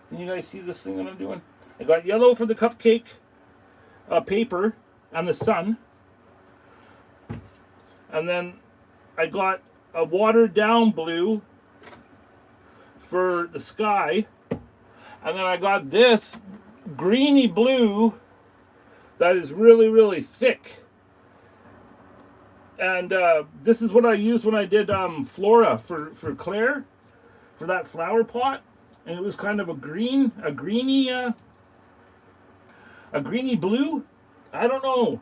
Can you guys see this thing that I'm doing? I got yellow for the cupcake paper and the sun. And then I got a watered down blue for the sky. And then I got this greeny blue that is really, really thick. And this is what I used when I did Flora for Claire, for that flower pot. And it was kind of a greeny blue. I don't know,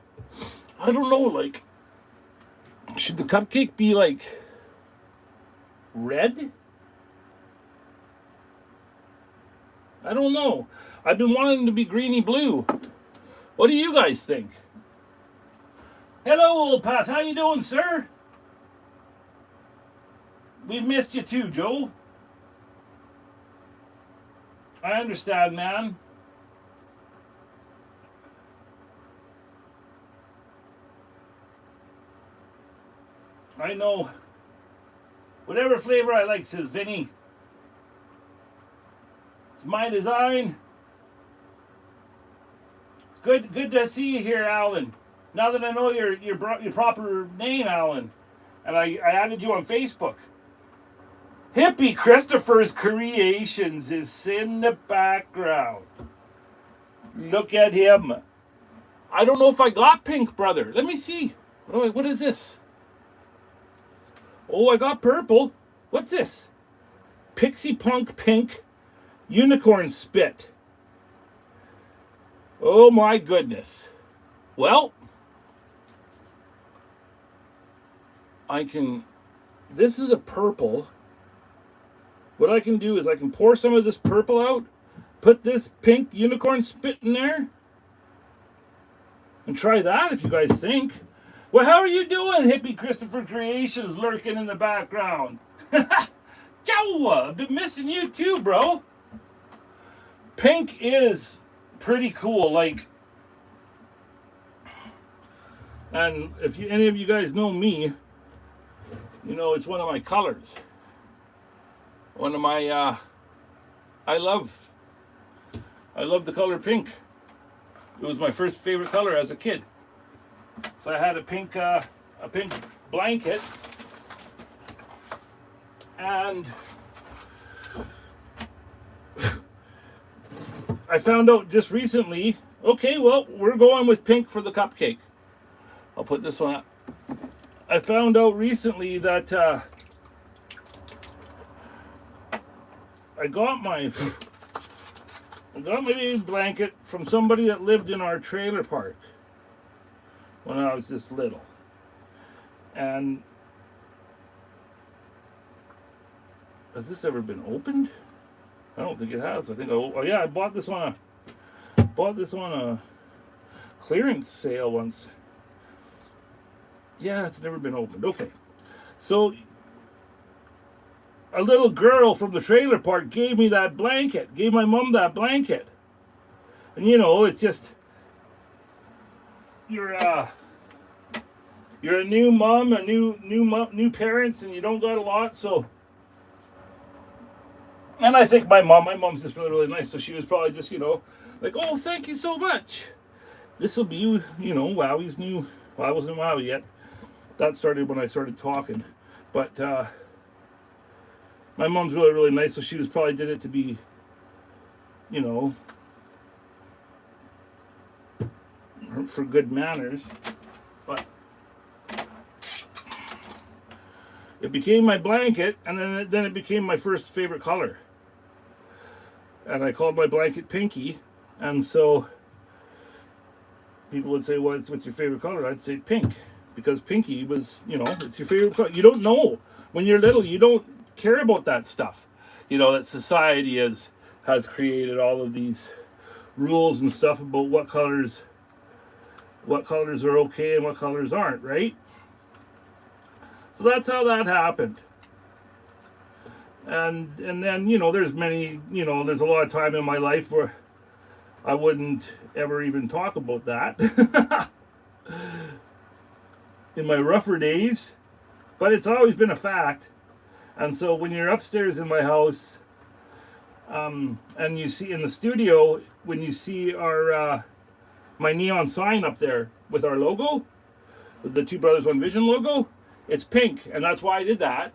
like, should the cupcake be like red? I don't know. I've been wanting to be greeny blue. What do you guys think? Hello, Old Path. How you doing, sir? We've missed you too, Joe. I understand, man. I know. Whatever flavor I like, says Vinny. It's my design. Good to see you here, Alan. Now that I know your proper name, Alan, and I added you on Facebook. Hippie Christopher's Creations is in the background. Look at him. I don't know if I got pink, brother. Let me see. What is this? Oh, I got purple. What's this? Pixie Punk Pink Unicorn Spit. Oh my goodness. Well, this is a purple. What I can do is I can pour some of this purple out, put this pink unicorn spit in there, and try that if you guys think. Well, how are you doing, Hippie Christopher Creations lurking in the background? Joe, I've been missing you too, bro. Pink is pretty cool, like, and if any of you guys know me, you know it's one of my colors. One of my, I love the color pink. It was my first favorite color as a kid. So I had a pink blanket, and I found out just recently, okay, well, we're going with pink for the cupcake. I'll put this one up. I found out recently that I got my baby blanket from somebody that lived in our trailer park when I was just little. And has this ever been opened? I don't think it has. I think I bought this on a clearance sale once. Yeah, it's never been opened. Okay. So a little girl from the trailer park gave me that blanket, gave my mom that blanket. And you know, it's just, you're a new mom, new parents, and you don't got a lot, so. And I think my mom's just really, really nice, so she was probably just, you know, like, oh, thank you so much. This will be, you know, Wowwy'z new. Well, I wasn't Wowie yet. That started when I started talking. But my mom's really, really nice, so she was probably did it to be, you know, for good manners. But it became my blanket, and then it became my first favorite color. And I called my blanket Pinky, and so people would say, what's your favorite color? I'd say pink, because Pinky was, you know, it's your favorite color. You don't know. When you're little, you don't care about that stuff. You know, that society has created all of these rules and stuff about what colors are okay and what colors aren't, right? So that's how that happened. And then, you know, there's a lot of time in my life where I wouldn't ever even talk about that. In my rougher days. But it's always been a fact. And so when you're upstairs in my house, and you see in the studio, when you see our my neon sign up there with our logo, with the Two Brothers One Vision logo, it's pink, and that's why I did that.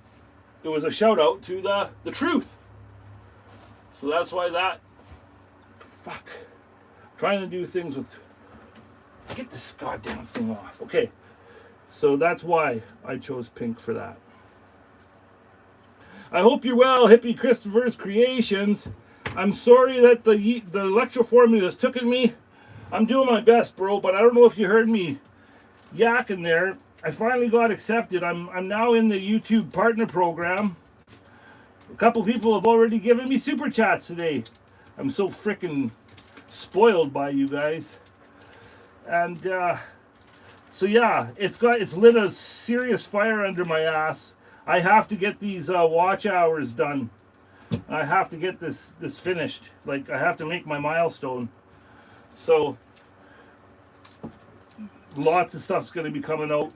It was a shout out to the truth. So that's why that. Fuck. Trying to do things with. Get this goddamn thing off. Okay. So that's why I chose pink for that. I hope you're well, Hippie Christopher's Creations. I'm sorry that the electroformula's taken me. I'm doing my best, bro, but I don't know if you heard me yakking there. I finally got accepted. I'm now in the YouTube partner program. A couple people have already given me super chats today. I'm so freaking spoiled by you guys. And so yeah, it's lit a serious fire under my ass. I have to get these watch hours done. I have to get this finished. Like, I have to make my milestone. So lots of stuff's going to be coming out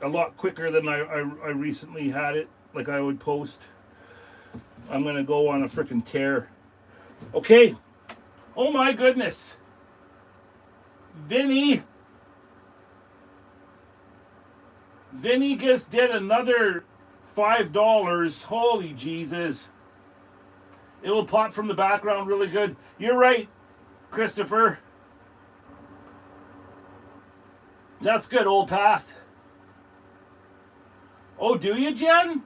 a lot quicker than I recently had it, like I would post. I'm going to go on a freaking tear. Okay. Oh my goodness. Vinny Vinny just did another $5. Holy Jesus. It will pop from the background really good. You're right, Christopher. That's good, old path. Oh, do you, Jen?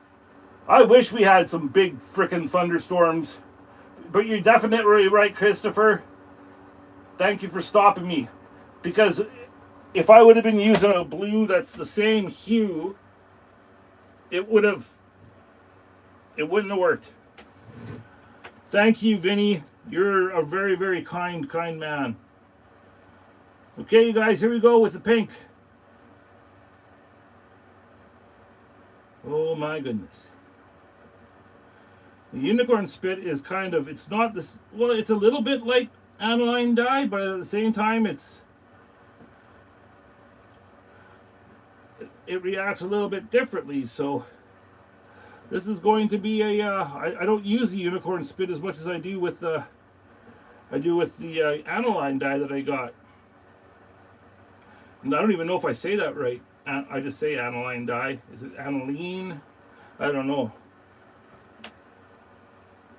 I wish we had some big frickin' thunderstorms. But you're definitely right, Christopher. Thank you for stopping me. Because if I would have been using a blue that's the same hue, it wouldn't have worked. Thank you, Vinny. You're a very, very kind man. Okay, you guys, here we go with the pink. Oh my goodness. The unicorn spit is kind of, it's not this, well, it's a little bit like aniline dye, but at the same time, it reacts a little bit differently. So this is going to be a, I don't use the unicorn spit as much as I do with the aniline dye that I got. And I don't even know if I say that right. I just say aniline dye. Is it aniline? I don't know.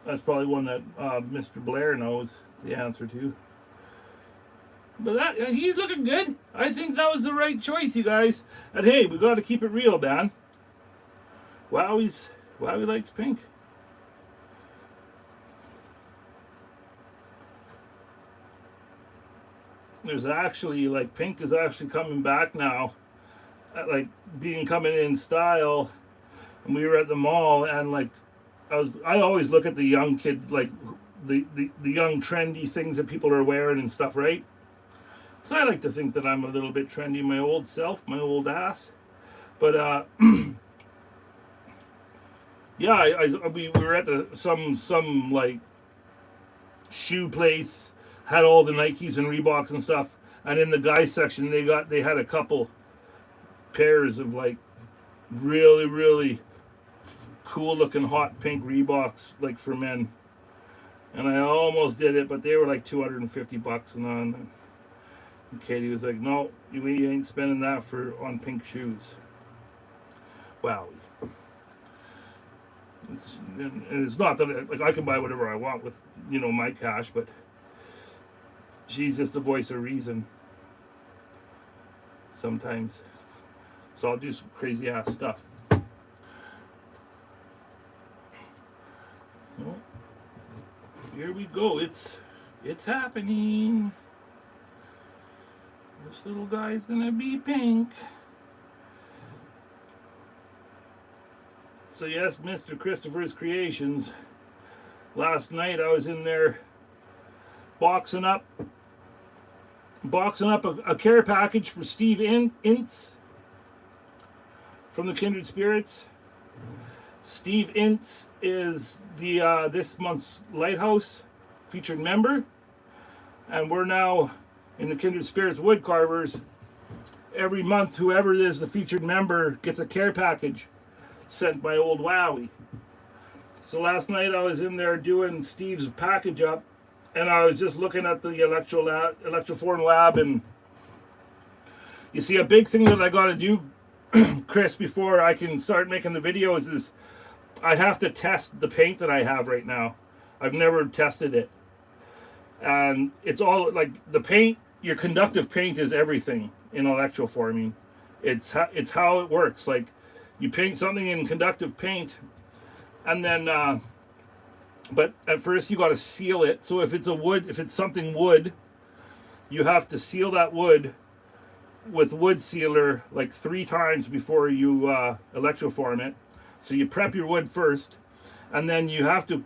That's probably one that Mr. Blair knows the answer to. But he's looking good. I think that was the right choice, you guys. And hey, we got to keep it real, man. Wowwy'z likes pink. There's actually, like, pink is actually coming back now. Like, coming in style. And we were at the mall, and like, I always look at the young kid, like the young trendy things that people are wearing and stuff, right? So I like to think that I'm a little bit trendy, my old self, my old ass. But yeah, we were at some like shoe place, had all the Nikes and Reeboks and stuff, and in the guys section they had a couple pairs of like really cool looking hot pink Reeboks, like for men. And I almost did it, but they were like $250 and Katie was like, no, you ain't spending that on pink shoes. Wow. It's not that like I can buy whatever I want with, you know, my cash, but she's just the voice of reason sometimes. So I'll do some crazy ass stuff. Well, here we go. It's happening. This little guy's gonna be pink. So yes, Mr. Christopher's Creations. Last night I was in there boxing up a care package for Steve Intz from the Kindred Spirits. Steve Intz is the this month's Lighthouse featured member, and we're now in the Kindred Spirits Wood Carvers. Every month, whoever is the featured member gets a care package sent by old Wowie. So last night I was in there doing Steve's package up, and I was just looking at the Electroform lab, and you see a big thing that I got to do, Chris, before I can start making the videos is I have to test the paint that I have right now. I've never tested it. And it's all like the paint, your conductive paint is everything in electroforming. It's how it works. Like you paint something in conductive paint, and then but at first you got to seal it. So if it's something wood, you have to seal that wood with wood sealer like 3 times before you electroform it. So you prep your wood first, and then you have to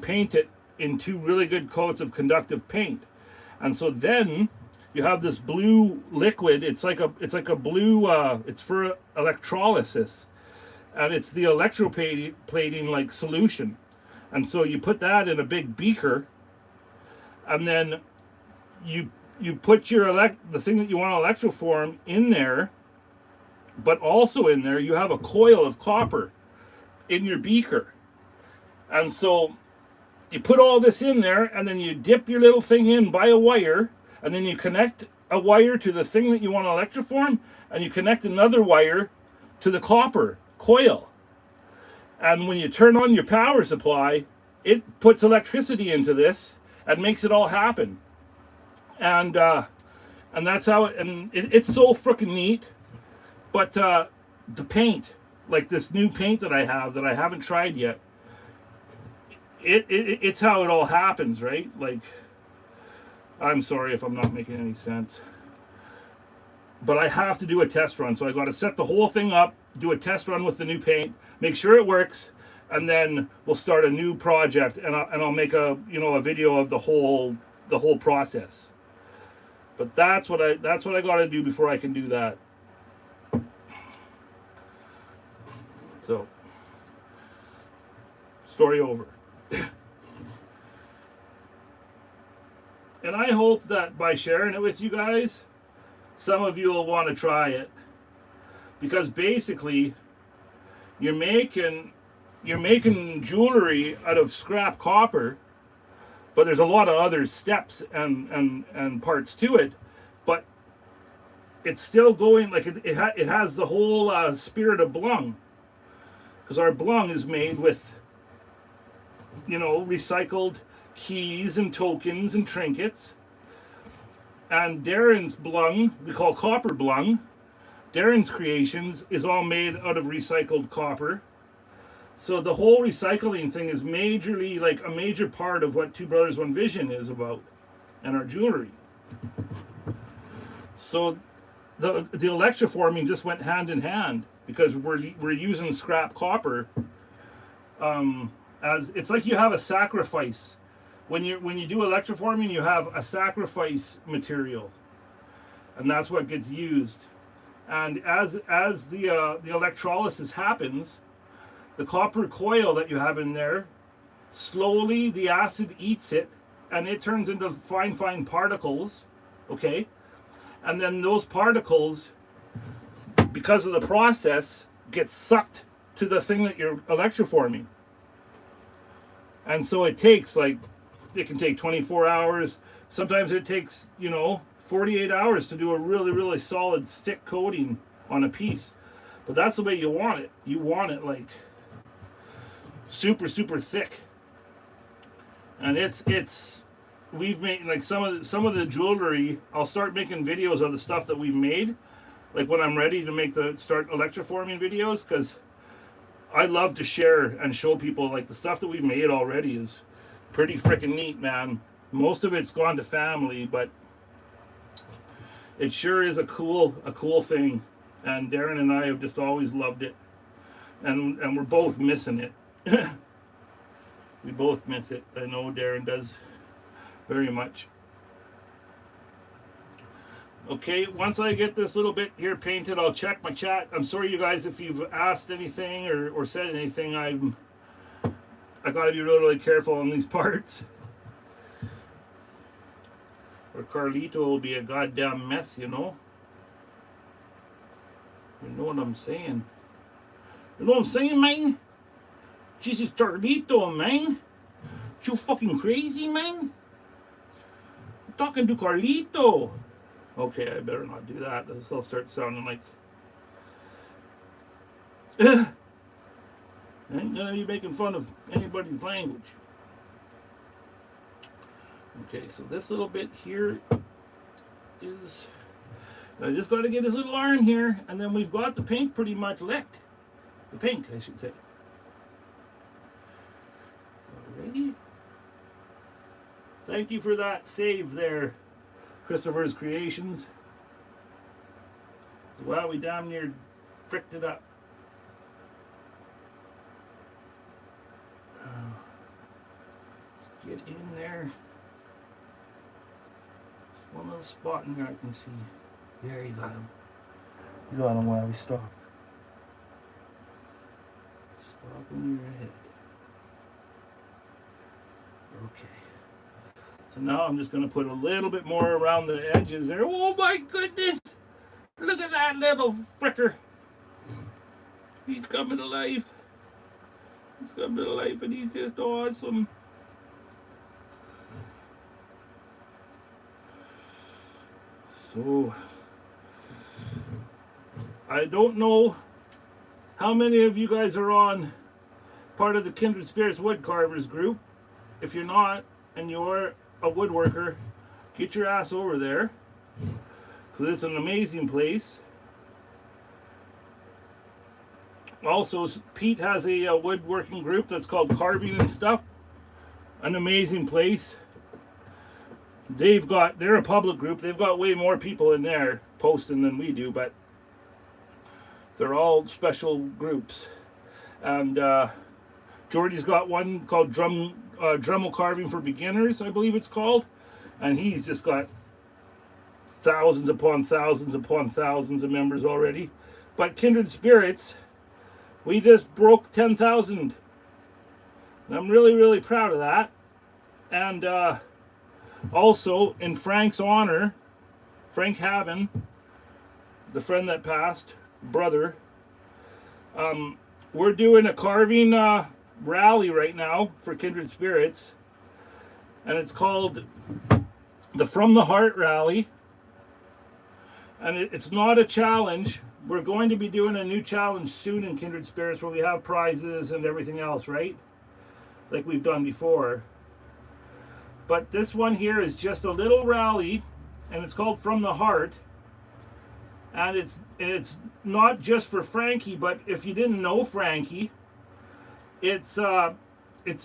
paint it in 2 really good coats of conductive paint. And so then you have this blue liquid. It's like a blue. It's for electrolysis, and it's the electroplating like solution. And so you put that in a big beaker, and then you put the thing that you want to electroform in there, but also in there you have a coil of copper in your beaker. And so you put all this in there, and then you dip your little thing in by a wire, and then you connect a wire to the thing that you want to electroform, and you connect another wire to the copper coil. And when you turn on your power supply, it puts electricity into this and makes it all happen. And that's how it's so freaking neat. But the paint, like this new paint that I have that I haven't tried yet, it's how it all happens, right? Like, I'm sorry if I'm not making any sense, but I have to do a test run. So I got to set the whole thing up, do a test run with the new paint, make sure it works, and then we'll start a new project, and I'll make a video of the whole process. But that's what I got to do before I can do that. So, story over. And I hope that by sharing it with you guys, some of you will want to try it. Because basically, you're making jewelry out of scrap copper, but there's a lot of other steps and parts to it. But it's still going, like it has the whole spirit of blung. Because our blung is made with, recycled keys and tokens and trinkets. And Darren's blung, we call copper blung. Darren's creations is all made out of recycled copper. So the whole recycling thing is majorly, like a major part of what Two Brothers One Vision is about, and our jewelry. So the electroforming just went hand in hand, because we're using scrap copper as it's like you have a sacrifice. When you do electroforming, you have a sacrifice material, and that's what gets used. And as the electrolysis happens, the copper coil that you have in there, slowly the acid eats it, and it turns into fine particles, okay? And then those particles, because of the process, get sucked to the thing that you're electroforming. And so it takes, like, it can take 24 hours. Sometimes it takes, 48 hours to do a really, really solid, thick coating on a piece. But that's the way you want it. You want it, like, super, super thick. And we've made, like, some of the jewelry, I'll start making videos of the stuff that we've made, like when I'm ready to start electroforming videos, because I love to share and show people, like, the stuff that we've made already is pretty freaking neat, man. Most of it's gone to family, but it sure is a cool thing. And Darren and I have just always loved it, and we're both missing it. We both miss it. I know Darren does very much. Okay, once I get this little bit here painted, I'll check my chat. I'm sorry, you guys, if you've asked anything or said anything. I gotta be really, really careful on these parts, or Carlito will be a goddamn mess, You know what I'm saying? You know what I'm saying, man? Jesus, Carlito, man. You fucking crazy, man? I'm talking to Carlito. Okay, I better not do that. I'll start sounding like... I ain't gonna be making fun of anybody's language. Okay, so this little bit here is... I just got to get this little iron here, and then we've got the pink pretty much licked. The pink, I should say. Alrighty. Thank you for that save there, Christopher's Creations. Wow, we damn near fricked it up. Let's get in there. There's one little spot in there I can see. There, you got him. You got him while we stop. Stop when you're ahead. Okay. So now I'm just going to put a little bit more around the edges there. Oh my goodness! Look at that little fricker. He's coming to life. He's coming to life, and he's just awesome. So... I don't know How many of you guys are on part of the Kindred Spirits Wood Carvers group? If you're not, and you're a woodworker, get your ass over there, because it's an amazing place. Also, Pete has a woodworking group that's called Carving and Stuff. An amazing place. They're a public group. They've got way more people in there posting than we do, but they're all special groups. And Jordy's got one called Dremel Carving for Beginners, I believe it's called. And he's just got thousands upon thousands upon thousands of members already. But Kindred Spirits, we just broke 10,000. I'm really, really proud of that. And also, in Frank's honor, Frank Haven, the friend that passed, brother, we're doing a carving rally right now for Kindred Spirits. And it's called the From the Heart Rally. And it's not a challenge. We're going to be doing a new challenge soon in Kindred Spirits where we have prizes and everything else, right? Like we've done before. But this one here is just a little rally, and it's called From the Heart. And it's not just for Frankie, but if you didn't know Frankie, it's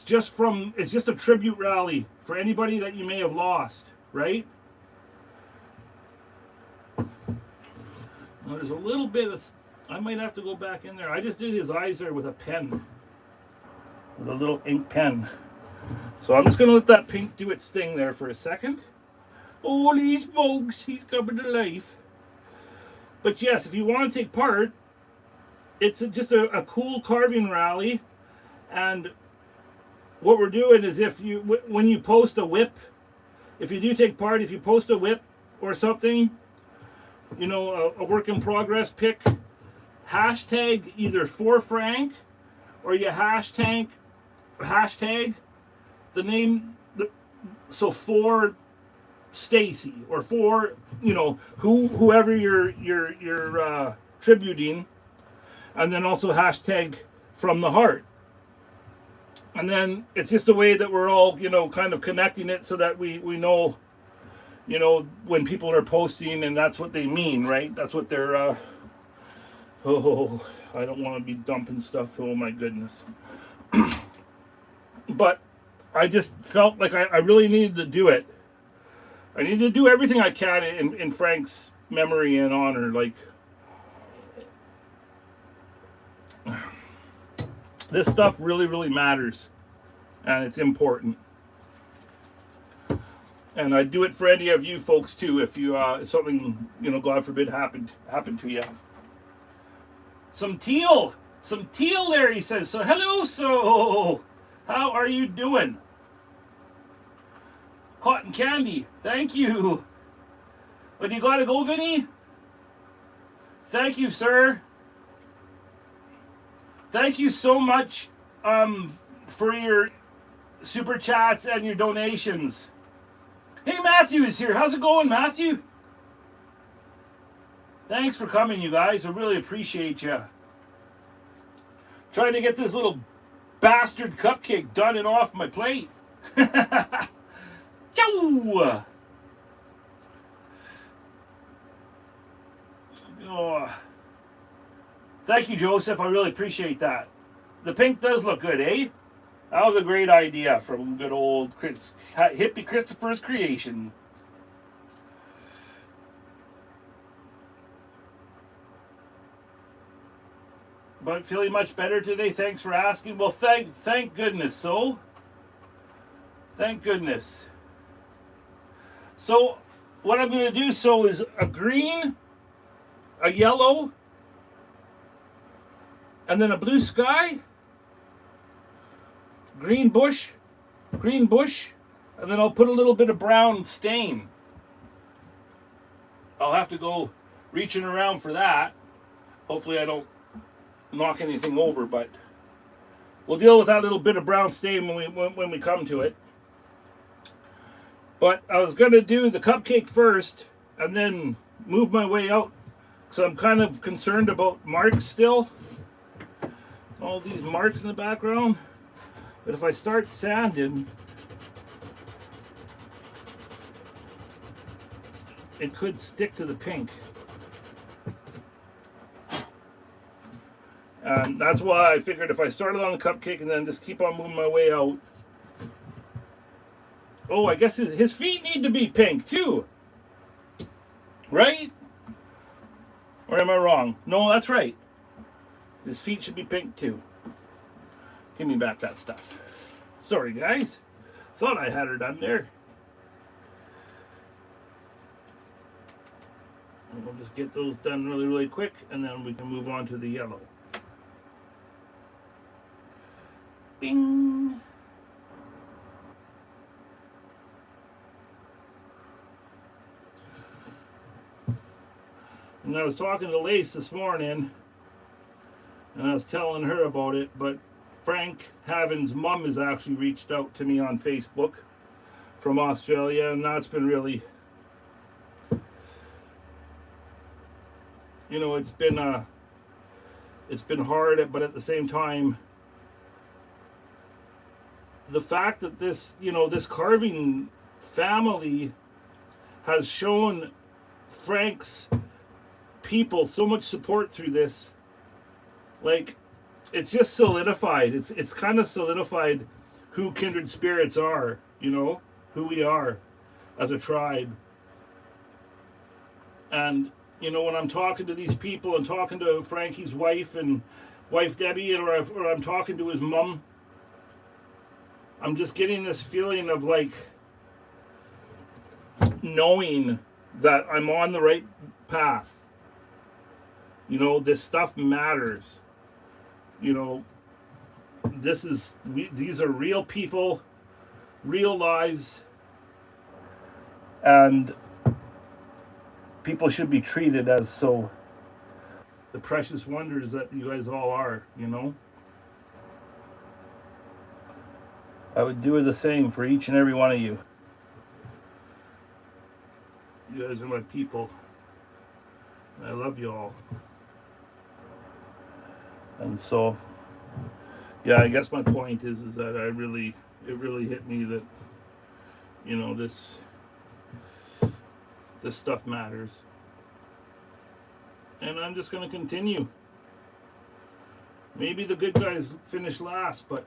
just a tribute rally for anybody that you may have lost, right? Now there's a little bit of, I might have to go back in there. I just did his eyes there with a pen, with a little ink pen. So I'm just going to let that pink do its thing there for a second. Holy smokes, he's coming to life. But yes, if you want to take part, it's just a cool carving rally. And what we're doing is when you post a WIP, if you do take part, if you post a WIP or something, you know, a work in progress pic, hashtag either for Frank, or you hashtag the name, so for Stacy, or for, you know, whoever you're tributing, and then also hashtag From the Heart. And then it's just a way that we're all, you know, kind of connecting it so that we know, you know, when people are posting, and that's what they mean, right? That's what they're, oh, I don't want to be dumping stuff, oh my goodness. But I just felt like I really needed to do it. I need to do everything I can in Frank's memory and honor. Like, this stuff really, really matters, and it's important. And I do it for any of you folks too, if you if something, you know, God forbid, happened to you. Some teal there, he says. So hello, so how are you doing? Cotton candy, thank you. But you gotta go, Vinny? Thank you, sir. Thank you so much for your super chats and your donations. Hey, Matthew is here. How's it going, Matthew? Thanks for coming, you guys. I really appreciate you. Trying to get this little bastard cupcake done and off my plate. Ciao! Oh. Thank you, Joseph. I really appreciate that. The pink does look good, eh? That was a great idea from good old hippie Christopher's creation. But feeling much better today. Thanks for asking. Well, thank goodness. So, thank goodness. So, what I'm going to do is a green, a yellow, and then a blue sky. Green bush, and then I'll put a little bit of brown stain. I'll have to go reaching around for that. Hopefully I don't knock anything over, but we'll deal with that little bit of brown stain when we come to it. But I was going to do the cupcake first and then move my way out, because I'm kind of concerned about marks still. all these marks in the background. But if I start sanding, it could stick to the pink. And that's why I figured if I started on the cupcake and then just keep on moving my way out. Oh, I guess his feet need to be pink too. Right? Or am I wrong? No, that's right. His feet should be pink too. Give me back that stuff. Sorry, guys. Thought I had her done there. And we'll just get those done really, really quick, and then we can move on to the yellow. Bing. And I was talking to Lace this morning, and I was telling her about it, but Frank Haven's mom has actually reached out to me on Facebook from Australia, and that's been really, you know, it's been hard, but at the same time, the fact that this, you know, this carving family has shown Frank's people so much support through this, like, it's just solidified. It's kind of solidified who Kindred Spirits are, you know, who we are as a tribe. And, you know, when I'm talking to these people and talking to Frankie's wife and wife Debbie, or I'm talking to his mom, I'm just getting this feeling of like knowing that I'm on the right path. You know, this stuff matters. You know, these are real people, real lives, and people should be treated as so. The precious wonders that you guys all are, you know. I would do the same for each and every one of you. You guys are my people. I love you all. And so, yeah, I guess my point is that it really hit me that, you know, this stuff matters. And I'm just going to continue. Maybe the good guys finish last, but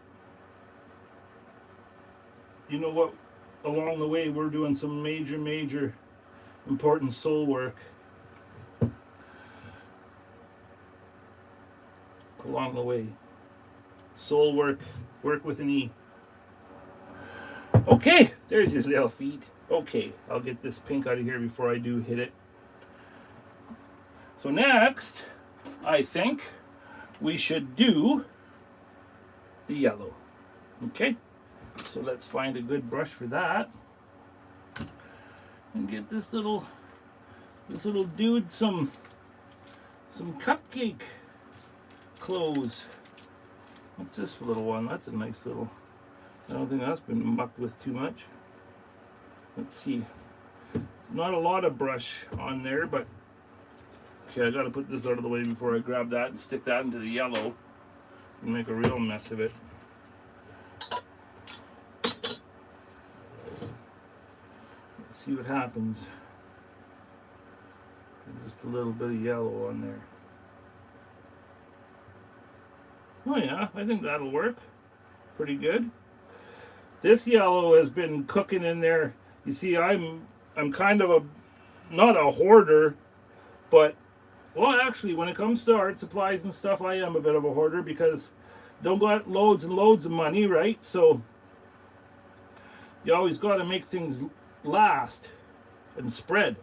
you know what? Along the way, we're doing some major important soul work. Along the way. Soul work, work with an E. Okay, there's his little feet. Okay, I'll get this pink out of here before I do hit it. So next, I think we should do the yellow. Okay, so let's find a good brush for that. And get this little dude some cupcake clothes. What's this little one? That's a nice little, I don't think that's been mucked with too much. Let's see. Not a lot of brush on there, but okay, I gotta put this out of the way before I grab that and stick that into the yellow and make a real mess of it. Let's see what happens. Just a little bit of yellow on there. Oh yeah, I think that'll work. Pretty good. This yellow has been cooking in there. You see, I'm kind of not a hoarder, but well, actually, when it comes to art supplies and stuff, I am a bit of a hoarder because don't got loads and loads of money, right? So you always got to make things last and spread.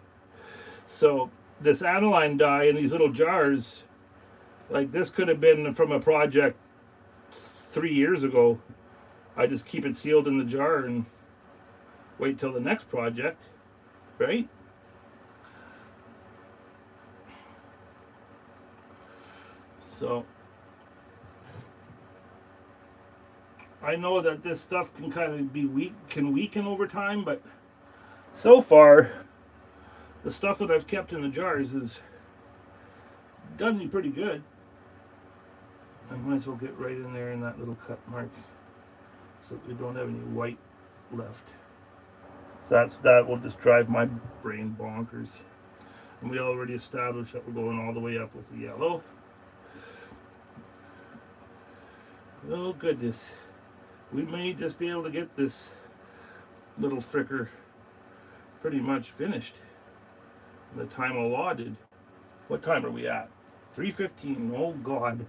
So this aniline dye in these little jars, like this could have been from a project 3 years ago. I just keep it sealed in the jar and wait till the next project, right? So I know that this stuff can kind of be weaken over time, but so far the stuff that I've kept in the jars has done me pretty good. I might as well get right in there in that little cut mark so that we don't have any white left. So that will just drive my brain bonkers. And we already established that we're going all the way up with the yellow. Oh goodness. We may just be able to get this little fricker pretty much finished in the time allotted. What time are we at? 3:15. Oh God.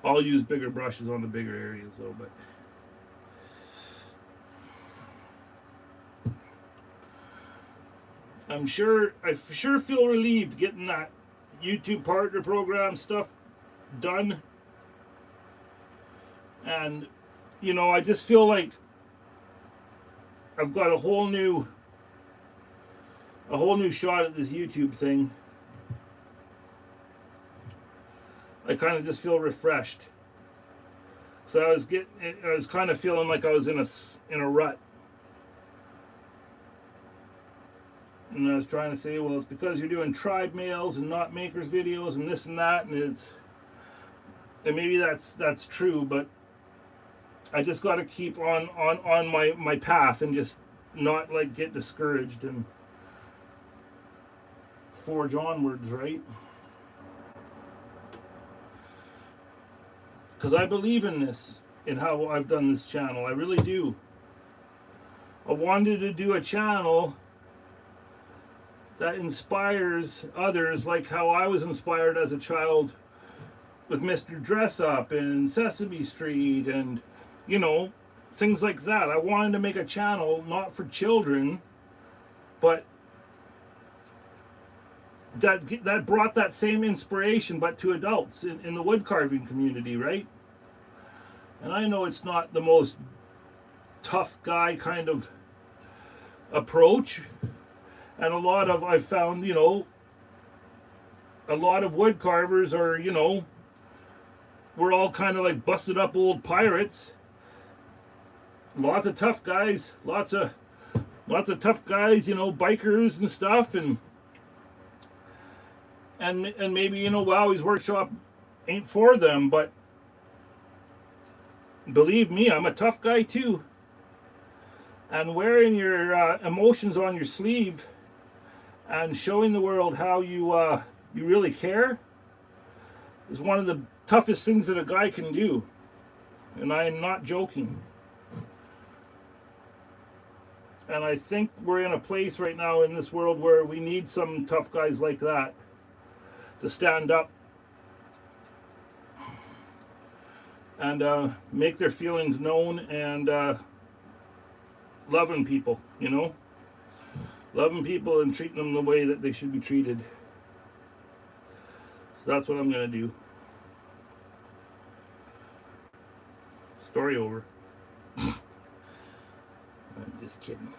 I'll use bigger brushes on the bigger areas though, but I sure feel relieved getting that YouTube partner program stuff done. And you know, I just feel like I've got a whole new shot at this YouTube thing. I kind of just feel refreshed. So I was kind of feeling like I was in a rut. And I was trying to say, well, it's because you're doing tribe mails and not makers videos and this and that, and maybe that's true, but I just got to keep on my path and just not like get discouraged and forge onwards, right? Because I believe in this, in how I've done this channel. I really do. I wanted to do a channel that inspires others, like how I was inspired as a child with Mr. Dress Up and Sesame Street and, you know, things like that. I wanted to make a channel not for children, but that brought that same inspiration, but to adults in the wood carving community, right? And I know it's not the most tough guy kind of approach. And I've found, you know, a lot of wood carvers are, you know, we're all kind of like busted up old pirates. Lots of tough guys, lots of tough guys, you know, bikers and stuff, and maybe, you know, Wowwy'z Workshop ain't for them, but believe me, I'm a tough guy too. And wearing your emotions on your sleeve and showing the world how you really care is one of the toughest things that a guy can do. And I am not joking. And I think we're in a place right now in this world where we need some tough guys like that to stand up and make their feelings known and loving people, you know? Loving people and treating them the way that they should be treated. So that's what I'm going to do. Story over. I'm just kidding.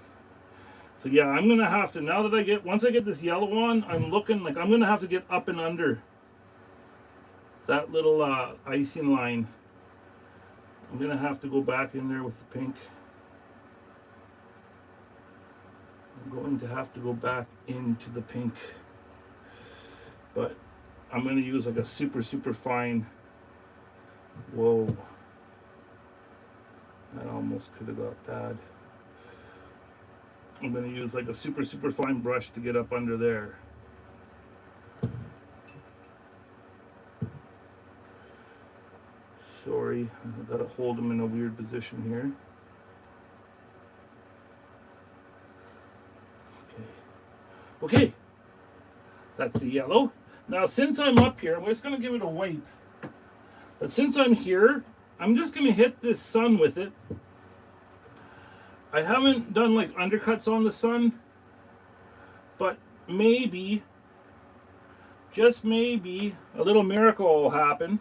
So yeah, I'm going to have to, now that once I get this yellow on, I'm looking like I'm going to have to get up and under that little icing line. I'm going to have to go back in there with the pink. I'm going to have to go back into the pink, but I'm going to use like a super fine. Whoa, that almost could have got bad. I'm going to use like a super fine brush to get up under there. Sorry, I've got to hold them in a weird position here. Okay, that's the yellow. Now, since I'm up here, I'm just going to give it a wipe. But since I'm here, I'm just going to hit this sun with it. I haven't done like undercuts on the sun, but maybe, just maybe, a little miracle will happen,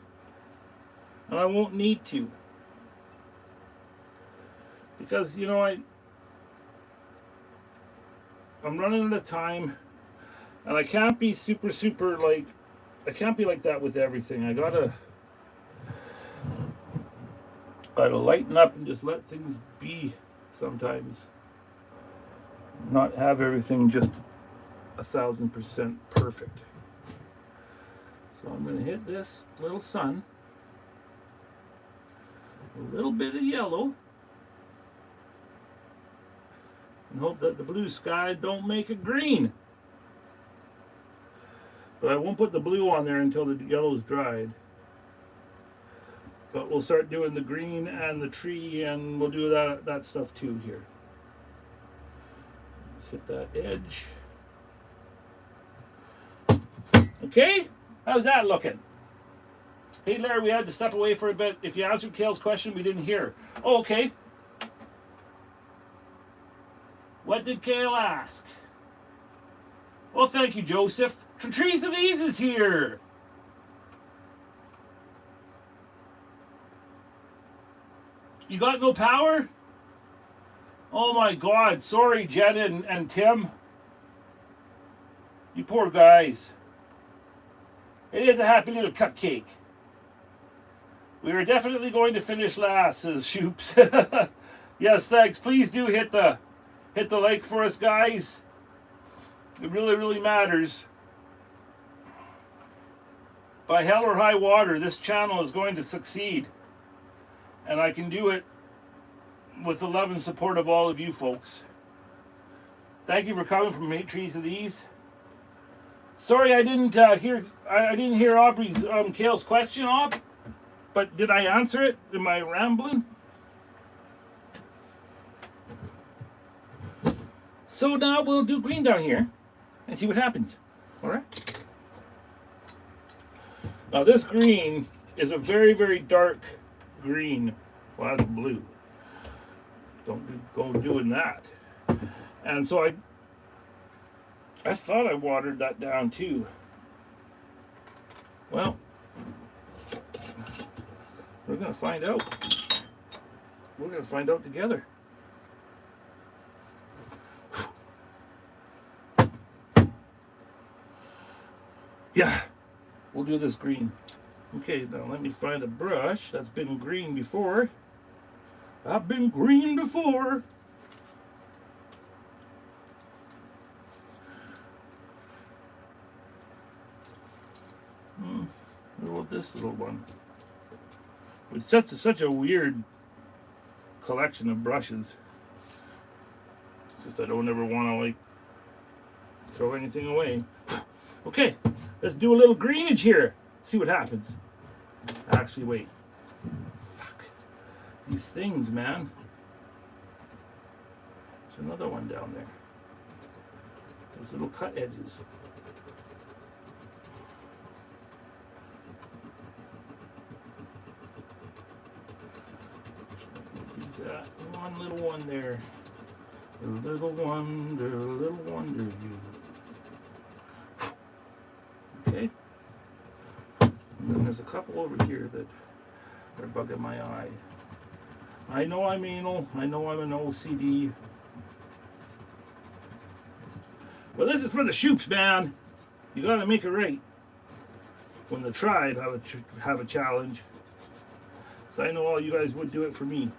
and I won't need to. Because, you know, I'm running out of time, and I can't be super like, I can't be like that with everything. I gotta lighten up and just let things be sometimes. Not have everything just 1000% perfect. So I'm going to hit this little sun. A little bit of yellow. And hope that the blue sky don't make it green. But I won't put the blue on there until the yellow's dried. But we'll start doing the green and the tree, and we'll do that stuff too here. Let's hit that edge. Okay, how's that looking? Hey Larry, we had to step away for a bit. If you answered Kale's question, we didn't hear. Oh, okay. What did Kale ask? Well, thank you, Joseph. Trees of these is here. You got no power? Oh my God. Sorry, Jen and Tim. You poor guys. It is a happy little cupcake. We are definitely going to finish last, says Shoops. Yes, thanks. Please do hit the like for us, guys. It really, really matters. By hell or high water, this channel is going to succeed. And I can do it with the love and support of all of you folks. Thank you for coming from Trees of These. Sorry, I didn't hear Aubrey's Kale's question, Aub. But did I answer it? Am I rambling? So now we'll do green down here and see what happens. All right. Now this green is a very, very dark green. Well, that's blue. Don't go doing that. And so I thought I watered that down too. Well, we're gonna find out. We're gonna find out together. Yeah, we'll do this green. Okay, now let me find a brush that's been green before. I've been green before. What about this little one? It's such a weird collection of brushes. It's just I don't ever want to like throw anything away. Okay, let's do a little greenage here. See what happens. Actually, wait. Fuck. These things, man. There's another one down there. Those little cut edges. That one little one there. A little wonder you. Okay. And then there's a couple over here that are bugging my eye. I know I'm anal. I know I'm an OCD. But this is for the Shoops, man. You gotta make it right. When the tribe have a challenge. So I know all you guys would do it for me.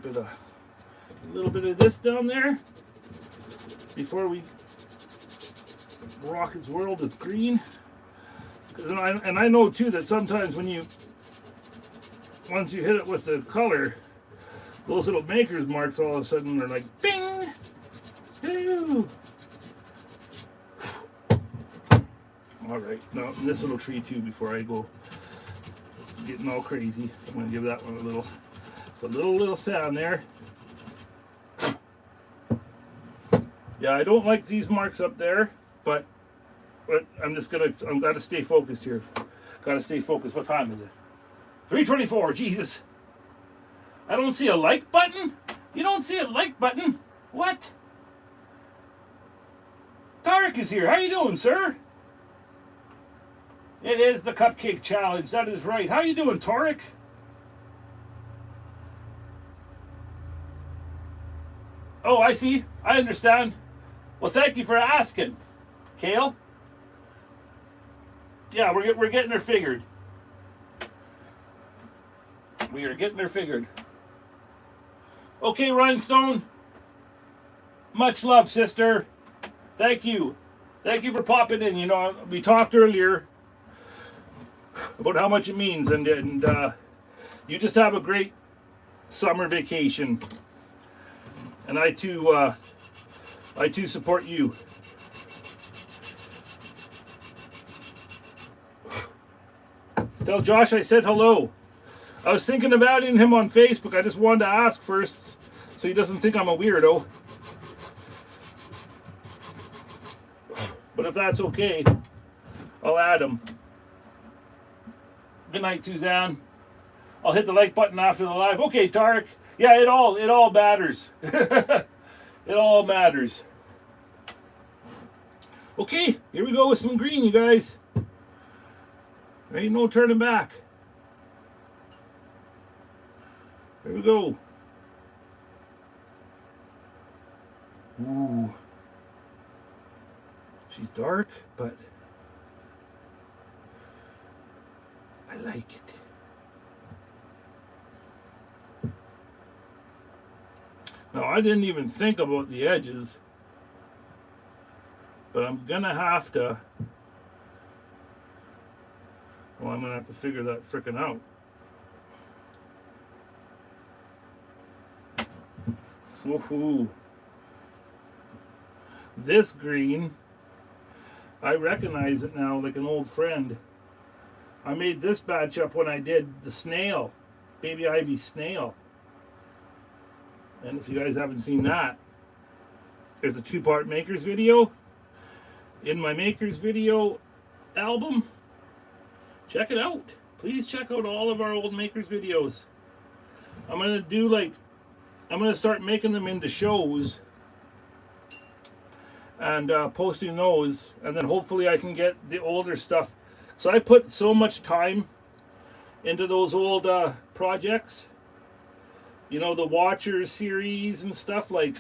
A little bit of this down there before we rock its world with green. And I know too that sometimes once you hit it with the color, those little maker's marks all of a sudden are like bing. Ew. All right, now this little tree too before I go getting all crazy. I'm gonna give that one a little sound there. Yeah, I don't like these marks up there, but I'm gotta stay focused here. Gotta stay focused. What time is it? 3:24, Jesus. I don't see a like button? You don't see a like button? What? Tarek is here. How you doing, sir? It is the Cupcake Challenge. That is right. How you doing, Tarek? Oh, I see. I understand. Well, thank you for asking, Kale. Yeah, we're getting her figured. We are getting her figured. Okay, Rhinestone. Much love, sister. Thank you. Thank you for popping in. You know, we talked earlier about how much it means, and you just have a great summer vacation. And I too support you. Tell Josh I said hello. I was thinking of adding him on Facebook. I just wanted to ask first so he doesn't think I'm a weirdo. But if that's okay, I'll add him. Good night, Suzanne. I'll hit the like button after the live. Okay, Tarek. Yeah, it all matters. It all matters. Okay, here we go with some green, you guys. There ain't no turning back. Here we go. Ooh. She's dark, but I like it. Now, I didn't even think about the edges, but I'm gonna have to. Well, I'm gonna have to figure that frickin' out. Woohoo! This green, I recognize it now like an old friend. I made this batch up when I did the snail, Baby Ivy snail. And if you guys haven't seen that, there's a 2-part Makers video in my Makers video album. Check it out. Please check out all of our old Makers videos. I'm gonna start making them into shows and posting those, and then hopefully I can get the older stuff. So I put so much time into those old projects. You know, the Watchers series and stuff. Like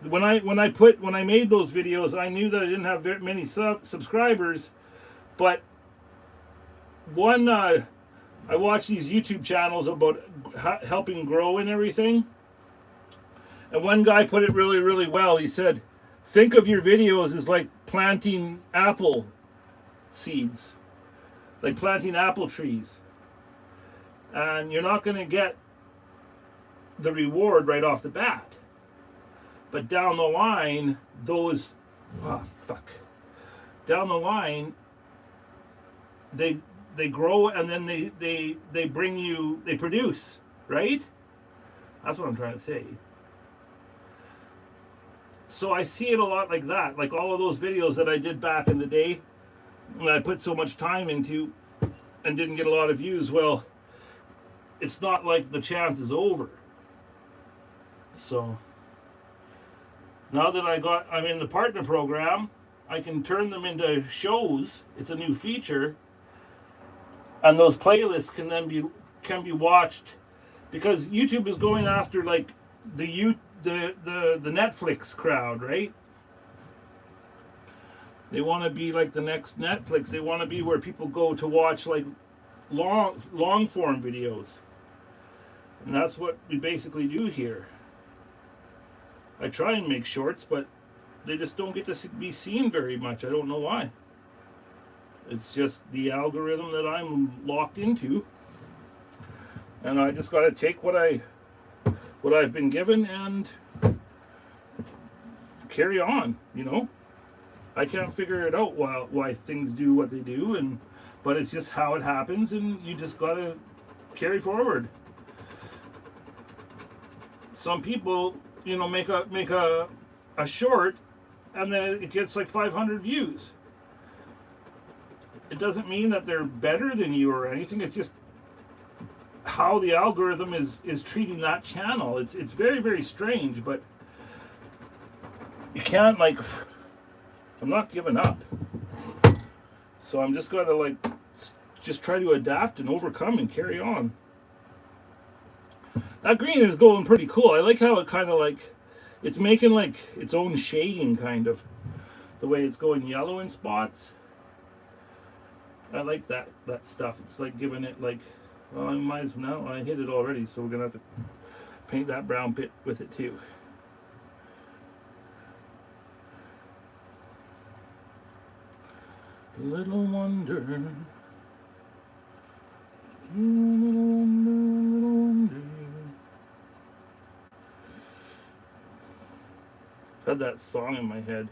when I made those videos, I knew that I didn't have very many subscribers, but I watch these YouTube channels about helping grow and everything. And one guy put it really, really well. He said, think of your videos as like planting apple seeds, like planting apple trees. And you're not going to get the reward right off the bat. But down the line, down the line, they grow, and then they produce, right? That's what I'm trying to say. So I see it a lot like that, like all of those videos that I did back in the day that I put so much time into and didn't get a lot of views. Well, it's not like the chance is over. So now that I'm in the partner program, I can turn them into shows. It's a new feature. And those playlists can then be watched, because YouTube is going after like the Netflix crowd, right? They want to be like the next Netflix. They want to be where people go to watch like long form videos. And that's what we basically do here. I try and make shorts, but they just don't get to be seen very much. I don't know why. It's just the algorithm that I'm locked into. And I just got to take what I've been given and carry on, you know. I can't figure it out why things do what they do, but it's just how it happens, and you just got to carry forward. Some people, you know, make a short, and then it gets like 500 views. It doesn't mean that they're better than you or anything. It's just how the algorithm is treating that channel. It's very, very strange, but you can't, like, I'm not giving up. So I'm just going to like just try to adapt and overcome and carry on. That green is going pretty cool. I like how it kind of like, it's making like its own shading, kind of. The way it's going yellow in spots. I like that stuff. It's like giving it like, well, I might as well, I hit it already, so we're going to have to paint that brown bit with it too. Little wonder. Little wonder, little wonder. Had that song in my head.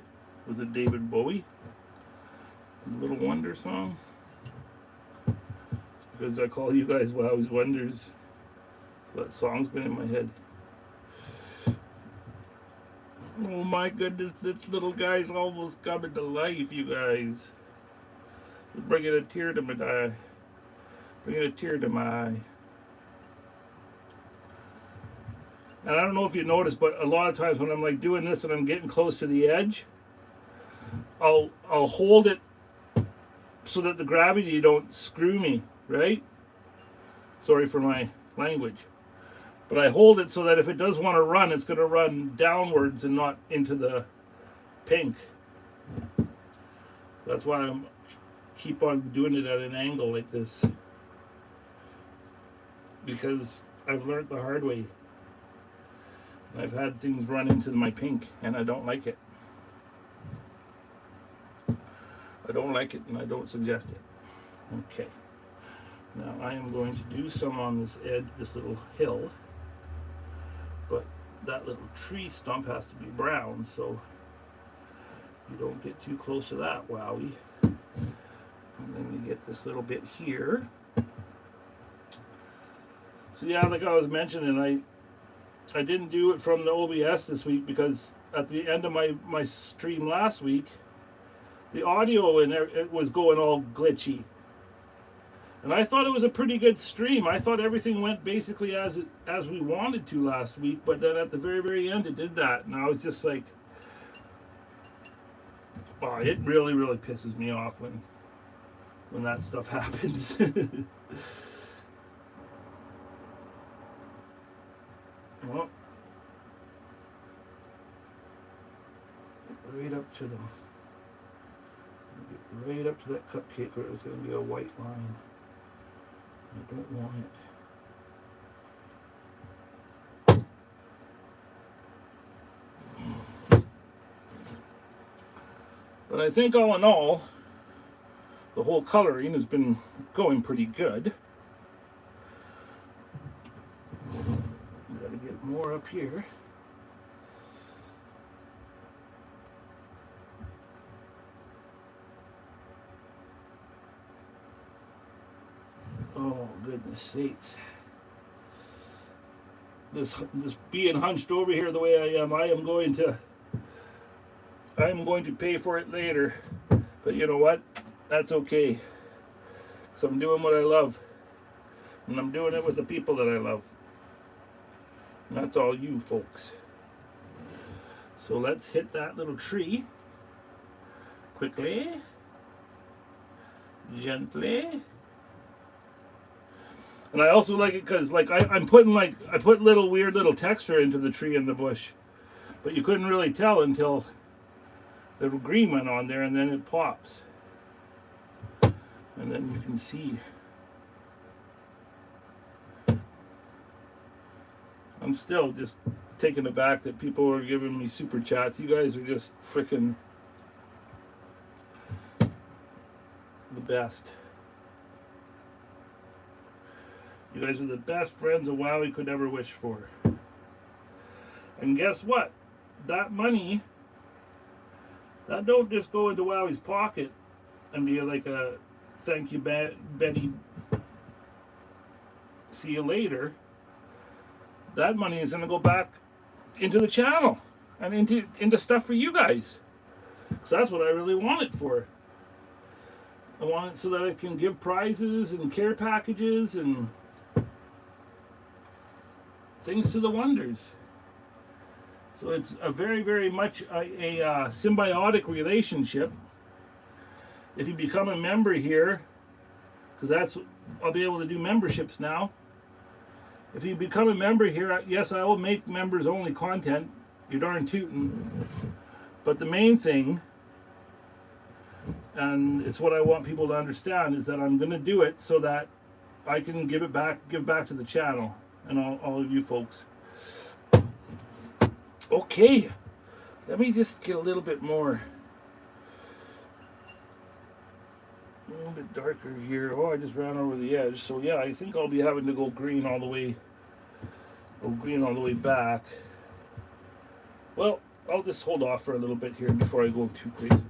Was it David Bowie? The Little Wonder song? Because I call you guys Wowwy'z Wonders. So that song's been in my head. Oh my goodness, this little guy's almost coming to life, you guys. It's bringing a tear to my eye. Bringing a tear to my eye. And I don't know if you noticed, but a lot of times when I'm like doing this and I'm getting close to the edge, I'll hold it so that the gravity don't screw me, right? Sorry for my language. But I hold it so that if it does want to run, it's going to run downwards and not into the pink. That's why I'm keep on doing it at an angle like this. Because I've learned the hard way. I've had things run into my pink and I don't like it. I don't like it and I don't suggest it. Okay. Now I am going to do some on this edge, this little hill. But that little tree stump has to be brown, so you don't get too close to that, wowie. And then you get this little bit here. So yeah, like I was mentioning, I didn't do it from the OBS this week because at the end of my stream last week, the audio and it was going all glitchy. And I thought it was a pretty good stream. I thought everything went basically as we wanted to last week, but then at the very, very end it did that. And I was just like, oh, it really, really pisses me off when that stuff happens. Well, right up to them. Get right up to that cupcake where it's going to be a white line. I don't want it. But I think all in all, the whole coloring has been going pretty good. Got to get more up here. Oh, goodness sakes. This being hunched over here the way I am going to pay for it later. But you know what? That's okay. So I'm doing what I love. And I'm doing it with the people that I love. And that's all you folks. So let's hit that little tree. Quickly. Gently. And I also like it because like I put little weird little texture into the tree and the bush, but you couldn't really tell until the green went on there, and then it pops, and then you can see. I'm still just taken aback that people are giving me super chats. You guys are just freaking the best. You guys are the best friends a Wowie could ever wish for. And guess what? That money, that don't just go into Wowie's pocket and be like a thank you, Betty, see you later. That money is going to go back into the channel and into stuff for you guys. Because that's what I really want it for. I want it so that I can give prizes and care packages and things to the wonders. So it's a very, very much a symbiotic relationship. If you become a member here, because I'll be able to do memberships now. If you become a member here, yes, I will make members only content. You're darn tootin'. But the main thing, and it's what I want people to understand, is that I'm going to do it so that I can give back to the channel and all of you folks. Okay, let me just get a little bit more A little bit darker here. Oh, I just ran over the edge. So yeah, I think I'll be having to go green all the way. Go green all the way back. Well, I'll just hold off for a little bit here before I go too crazy.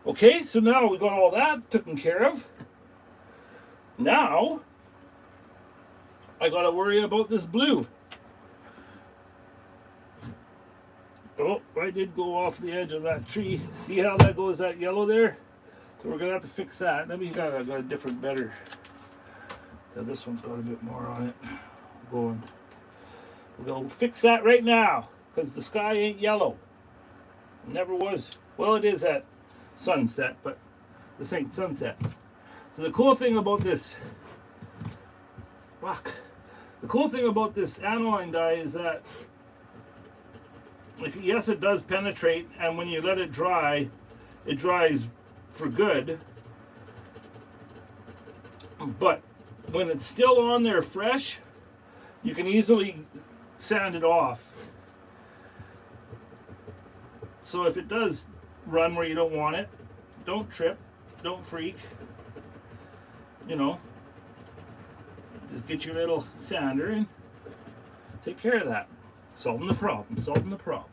Okay, so now we got all that taken care of. Now, I gotta worry about this blue. Oh, I did go off the edge of that tree. See how that goes, that yellow there? So we're gonna have to fix that. Let me got a different, better. Yeah, this one's got a bit more on it. We'll go fix that right now, because the sky ain't yellow. It never was. Well, it is at sunset, but this ain't sunset. So the cool thing about this, the cool thing about this aniline dye is that, like, yes, it does penetrate, and when you let it dry, it dries for good. But when it's still on there fresh, you can easily sand it off. So if it does run where you don't want it, don't trip, don't freak. You know, just get your little sander and take care of that. Solving the problem, solving the problem.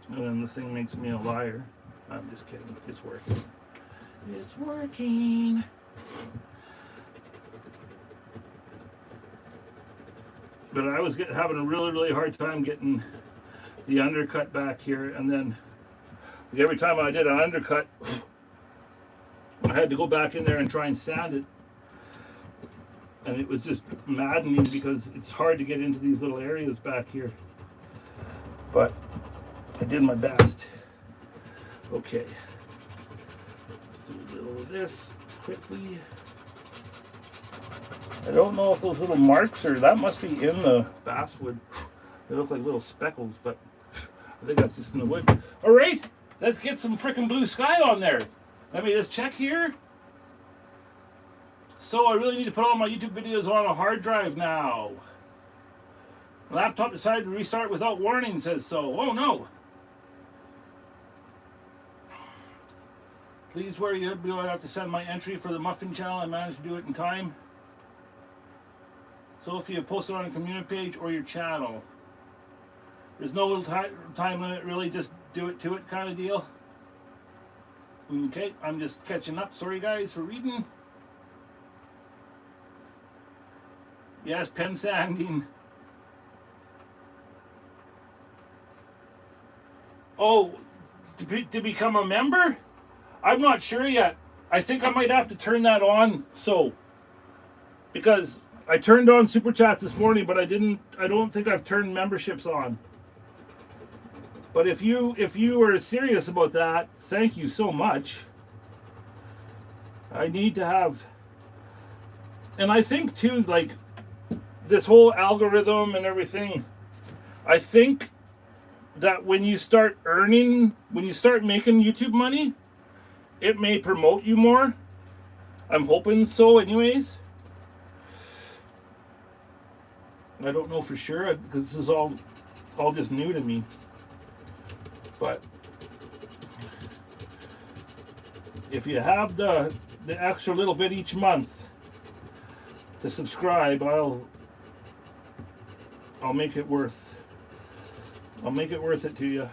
And then the thing makes me a liar. I'm just kidding, it's working. It's working. But I was having a really hard time getting the undercut back here, and then every time I did an undercut, I had to go back in there and try and sand it, and it was just maddening because it's hard to get into these little areas back here, but I did my best. Okay, do a little of this quickly. I don't know if those little marks are, that must be in the basswood. They look like little speckles, but I think that's just in the wood. All right, let's get some freaking blue sky on there. Let me just check here. So I really need to put all my YouTube videos on a hard drive now. My laptop decided to restart without warning, says so. Oh no. Please, where do I have to send my entry for the muffin channel? I managed to do it in time. So if you post it on a community page or your channel, there's no time limit, really, just do it to it kind of deal. Okay, I'm just catching up. Sorry guys for reading. Yes, pen sanding. Oh, to become a member? I'm not sure yet. I think I might have to turn that on, so, because I turned on Super Chats this morning, but I don't think I've turned memberships on. But if you are serious about that, thank you so much. I need to have, and I think too, like, this whole algorithm and everything, I think that when you start making YouTube money, it may promote you more. I'm hoping so anyways. I don't know for sure because this is all just new to me. But if you have the extra little bit each month to subscribe, I'll make it worth. I'll make it worth it to you.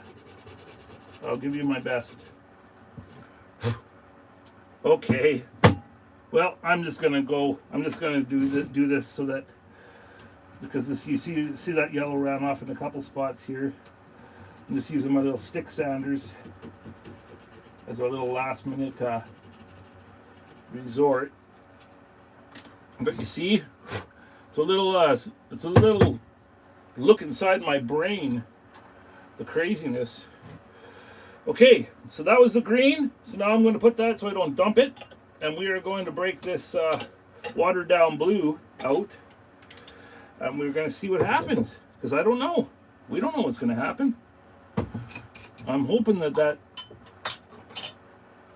I'll give you my best. Okay. Well, I'm just gonna do this so that, because this, you see that yellow ran off in a couple spots here. I'm just using my little stick sanders as a little last minute resort. But you see, it's a little look inside my brain, the craziness. Okay, so that was the green. So now I'm going to put that so I don't dump it, and we are going to break this watered down blue out, and we're going to see what happens, because I don't know. We don't know what's going to happen. I'm hoping that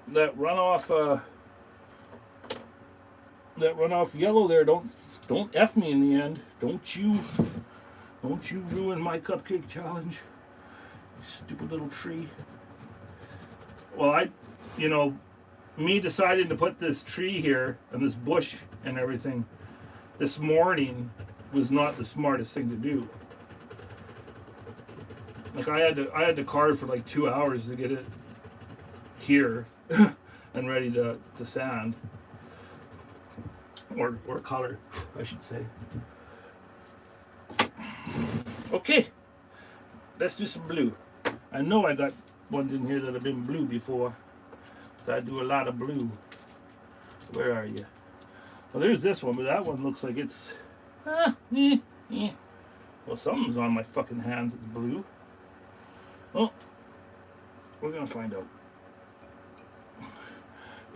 runoff yellow there don't F me in the end. Don't you Don't you ruin my cupcake challenge, you stupid little tree. Well, you know, me deciding to put this tree here and this bush and everything this morning was not the smartest thing to do. Like I had to carve for like 2 hours to get it here and ready to sand or color, I should say. Okay, let's do some blue. I know I got ones in here that have been blue before, so I do a lot of blue. Where are you? Well, there's this one, but that one looks like it's well, something's on my fucking hands. It's blue. Well, we're gonna find out.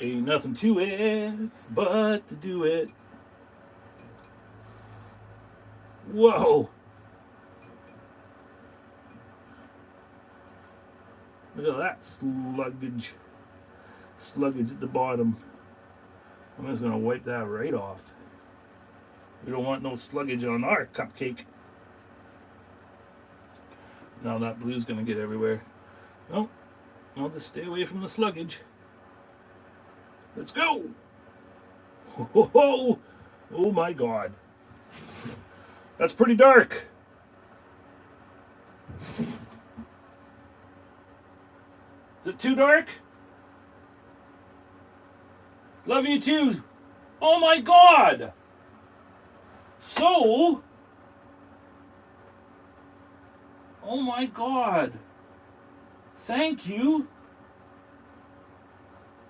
Ain't nothing to it but to do it. Whoa! Look at that sluggage at the bottom. I'm just gonna wipe that right off. We don't want no sluggage on our cupcake. Now that blue's gonna get everywhere. No, I'll just stay away from the sluggage. Let's go! Oh, oh my God. That's pretty dark. Is it too dark? Love you too. Oh my God! So, oh my God. Thank you.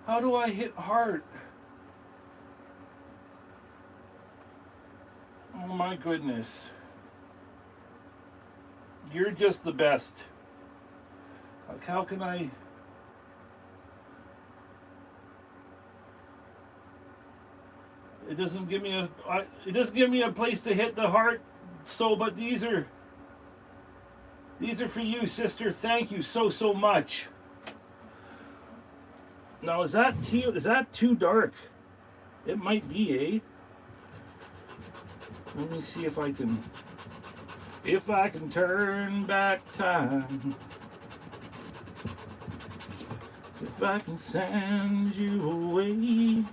How do I hit heart? Oh my goodness. You're just the best. Like, how can I... It doesn't give me a place to hit the heart. So, but these are for you, sister. Thank you so much. Now, is that too dark? It might be, eh? Let me see if I can turn back time. If I can send you away.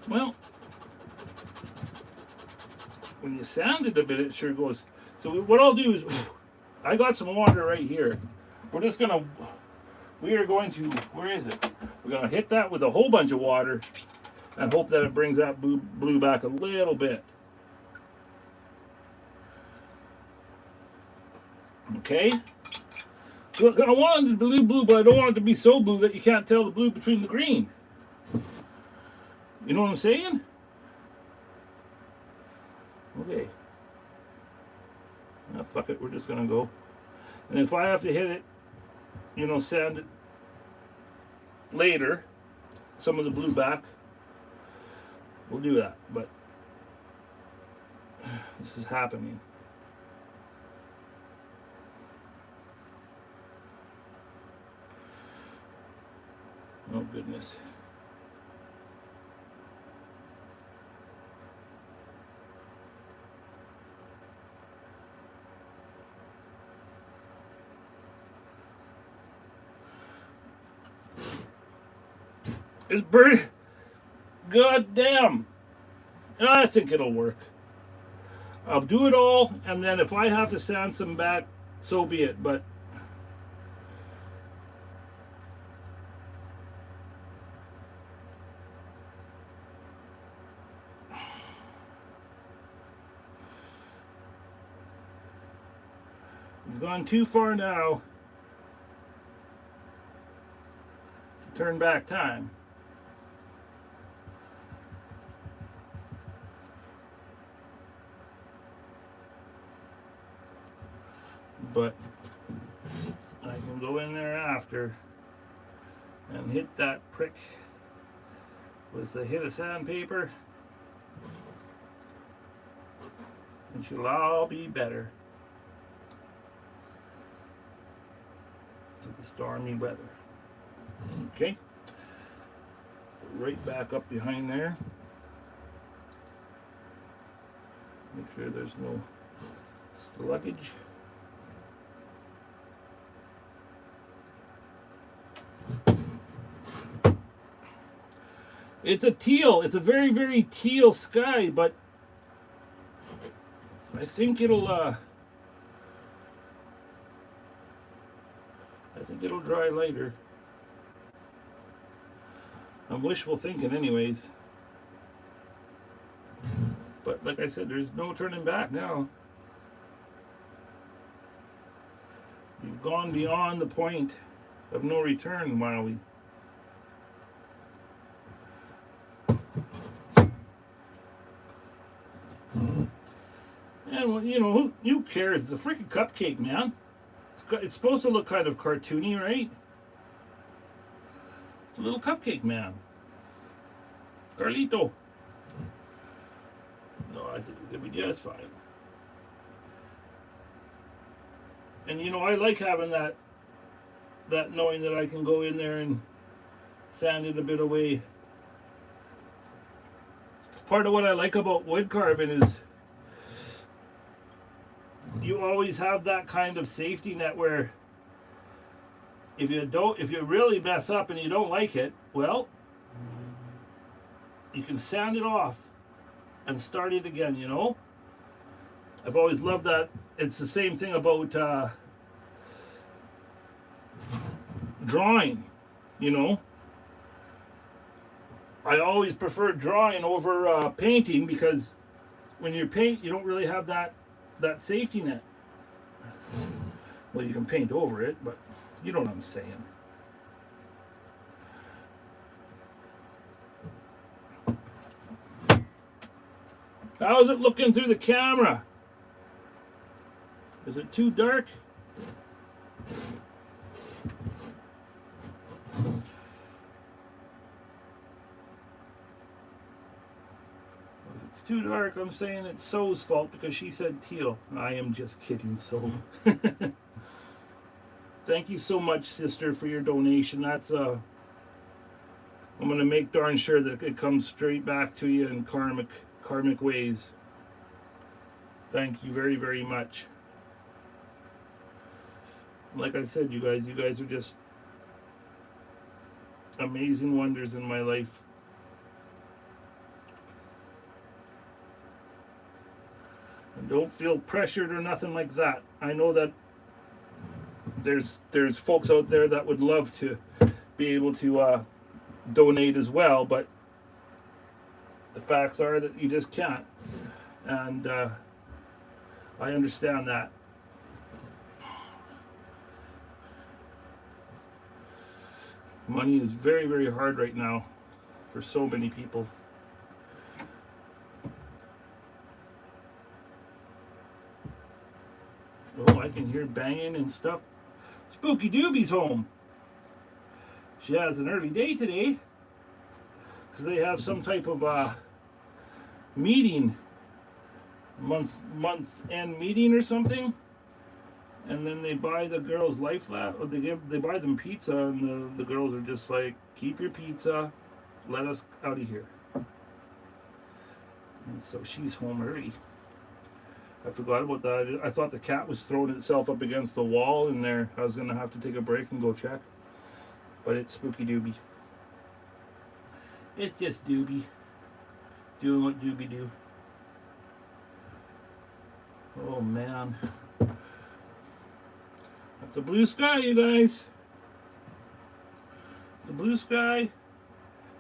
Well, when you sand it a bit, it sure goes. So what I'll do is, I got some water right here. We are going to, where is it? We're going to hit that with a whole bunch of water and hope that it brings that blue back a little bit. Okay? Look, I want it to be blue, but I don't want it to be so blue that you can't tell the blue between the green. You know what I'm saying? Okay. Now, fuck it, we're just going to go. And if I have to hit it, you know, sand it later, some of the blue back, we'll do that. But this is happening. Oh, goodness. It's bird. God damn. I think it'll work. I'll do it all, and then if I have to sand some back, so be it. But we've gone too far now to turn back time. But I can go in there after and hit that prick with the hit of sandpaper, and she'll all be better. The stormy weather. Okay, right back up behind there. Sure there's no luggage. It's a teal. It's a very, very teal sky, but I think it'll dry later. I'm wishful thinking anyways. But like I said, there's no turning back now. You've gone beyond the point of no return, Wowie. And you know, who cares? It's a freaking cupcake, man. It's supposed to look kind of cartoony, right? It's a little cupcake man. Carlito. No, I think it's gonna be just fine. And you know, I like having that knowing that I can go in there and sand it a bit away. Part of what I like about wood carving is you always have that kind of safety net where if you really mess up and you don't like it, well, you can sand it off and start it again, you know? I've always loved that. It's the same thing about drawing, you know? I always prefer drawing over painting because when you paint, you don't really have that safety net. Well, you can paint over it, but you know what I'm saying. How's it looking through the camera? Is it too dark? If it's too dark, I'm saying it's So's fault because she said teal. I am just kidding, So. Thank you so much, sister, for your donation. That's I'm gonna make darn sure that it comes straight back to you in karmic ways. Thank you very, very much. Like I said, you guys are just amazing wonders in my life. And don't feel pressured or nothing like that. I know that there's folks out there that would love to be able to donate as well, but the facts are that you just can't, and I understand that. Money is very, very hard right now for so many people. Oh, I can hear banging and stuff. Spooky Doobie's home. She has an early day today because they have some type of meeting, month end meeting or something, and then they buy the girls life or they buy them pizza, and the girls are just like, keep your pizza, let us out of here. And so she's home early. I forgot about that. I thought the cat was throwing itself up against the wall in there. I was gonna have to take a break and go check, but it's Spooky Doobie. It's just Doobie doing what Doobie do. Oh man, that's a blue sky, you guys. The blue sky,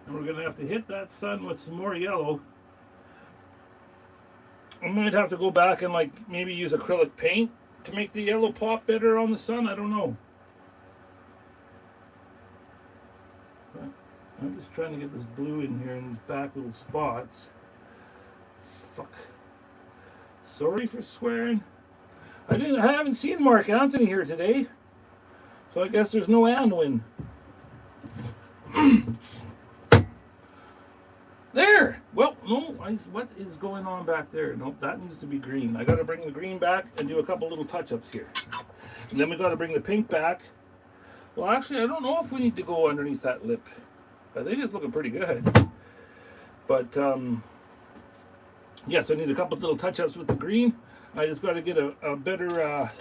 and we're gonna have to hit that sun with some more yellow. I might have to go back and like maybe use acrylic paint to make the yellow pop better on the sun. I don't know. But I'm just trying to get this blue in here in these back little spots. Fuck. Sorry for swearing. I haven't seen Mark Anthony here today, so I guess there's no Anwin. There! Well, no, what is going on back there? Nope, that needs to be green. I gotta bring the green back and do a couple little touch-ups here. And then we gotta bring the pink back. Well, actually, I don't know if we need to go underneath that lip. I think it's looking pretty good. But, Yes, I need a couple little touch-ups with the green. I just got to get a better, a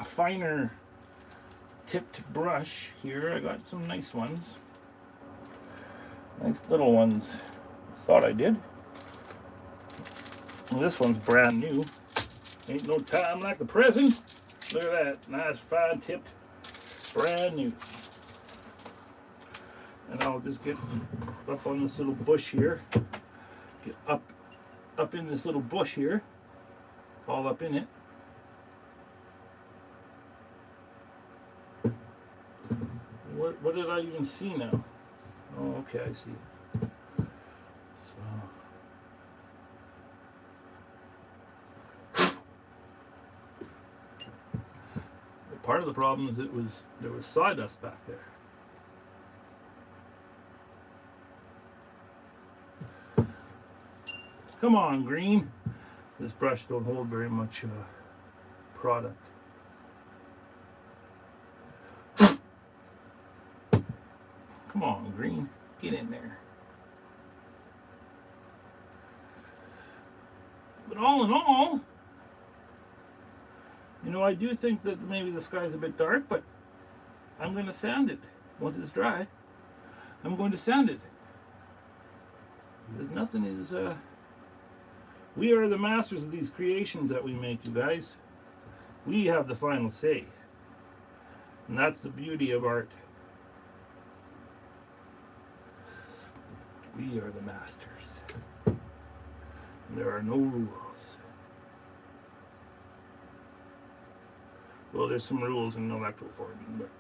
finer tipped brush here. I got some nice ones. Nice little ones. Thought I did. And this one's brand new. Ain't no time like the present. Look at that. Nice, fine tipped. Brand new. And I'll just get up on this little bush here. Get up in this little bush here. All up in it. What did I even see now? Oh, okay, I see. Part of the problem is there was sawdust back there. Come on, green. This brush don't hold very much product. Come on, green. Get in there. But all in all, you know, I do think that maybe the sky's a bit dark, but I'm going to sand it. Once it's dry, I'm going to sand it. Because nothing is, we are the masters of these creations that we make, you guys. We have the final say. And that's the beauty of art. We are the masters. And there are no rules. Well, there's some rules in electrical forming, but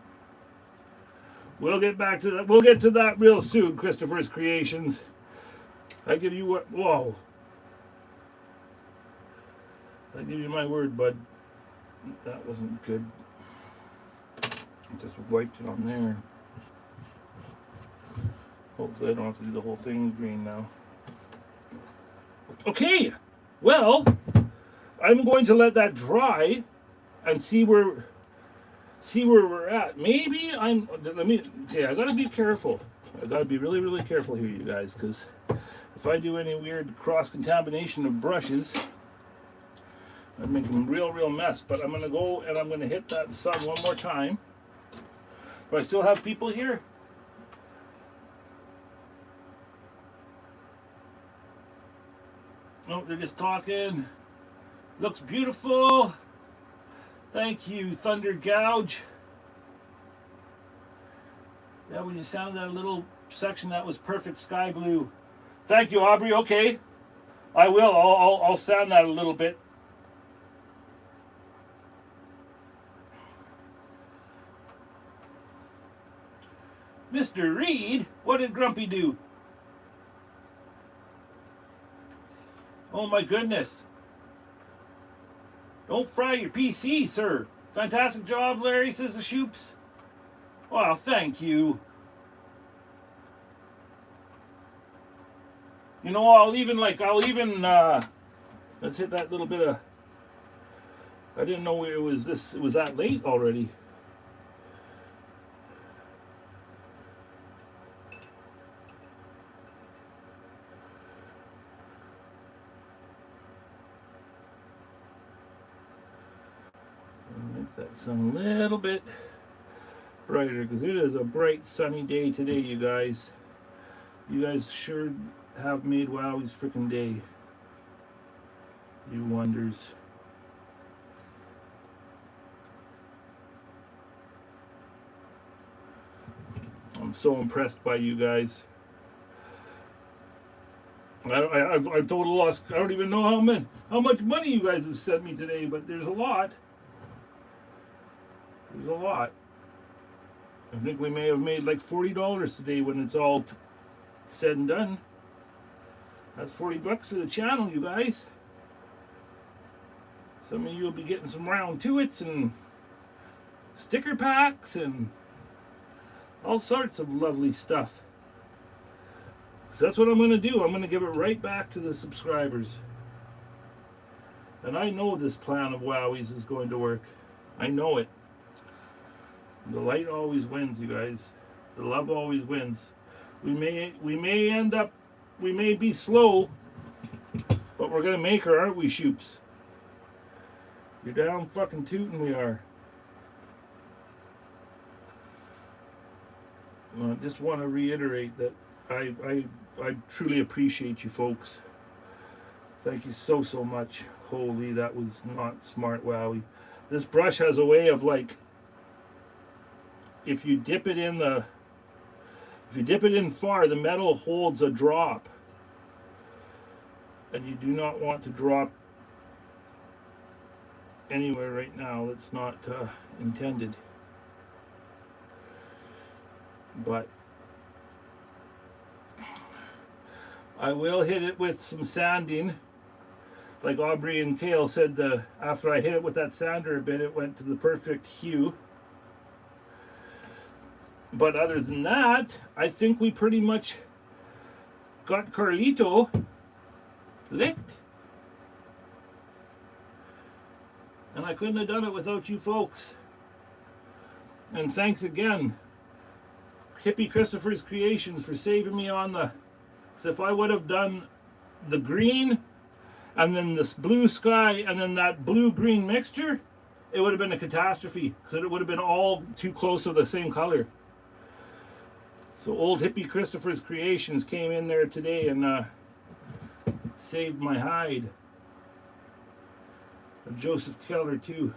we'll get back to that. We'll get to that real soon, Christopher's Creations. I give you what? Whoa! I give you my word, bud. That wasn't good. I just wiped it on there. Hopefully, I don't have to do the whole thing green now. Okay. Well, I'm going to let that dry and see where we're at. Maybe okay, I gotta be careful. I gotta be really, really careful here, you guys, because if I do any weird cross-contamination of brushes, I'd make a real mess. But I'm gonna go and I'm gonna hit that sun one more time. Do I still have people here? No, they're just talking. Looks beautiful. Thank you, Thunder Gouge. Yeah, when you sound that little section, that was perfect sky blue. Thank you, Aubrey. Okay, I will. I'll sound that a little bit. Mr. Reed, what did Grumpy do? Oh my goodness. Don't fry your PC, sir. Fantastic job, Larry, says the Shoops. Wow, thank you. You know, I'll even, let's hit that little bit of, I didn't know it was that late already. Sun a little bit brighter because it is a bright sunny day today, you guys. You guys sure have made Wowwy'z freaking day, you wonders. I'm so impressed by you guys. I've total lost. I don't even know how much money you guys have sent me today, but there's a lot. There's a lot. I think we may have made like $40 today when it's all said and done. That's $40 for the channel, you guys. Some of you will be getting some round two-its and sticker packs and all sorts of lovely stuff. So that's what I'm going to do. I'm going to give it right back to the subscribers. And I know this plan of Wowwy'z is going to work. I know it. The light always wins, you guys. The love always wins. We may end up we may be slow, but we're gonna make her, aren't we, Shoops? You're down fucking tootin', we are. I just want to reiterate that I truly appreciate you folks. Thank you so much. Holy, that was not smart, Wowie. This brush has a way of, like, if you dip it in far, the metal holds a drop, and you do not want to drop anywhere right now. That's not intended. But I will hit it with some sanding. Like Aubrey and Kale said, after I hit it with that sander a bit, it went to the perfect hue. But other than that, I think we pretty much got Carlito licked. And I couldn't have done it without you folks. And thanks again, Hippie Christopher's Creations, for saving me on the... So if I would have done the green and then this blue sky and then that blue-green mixture, it would have been a catastrophe, because it would have been all too close to the same color. So old Hippie Christopher's Creations came in there today and saved my hide. And Joseph Keller too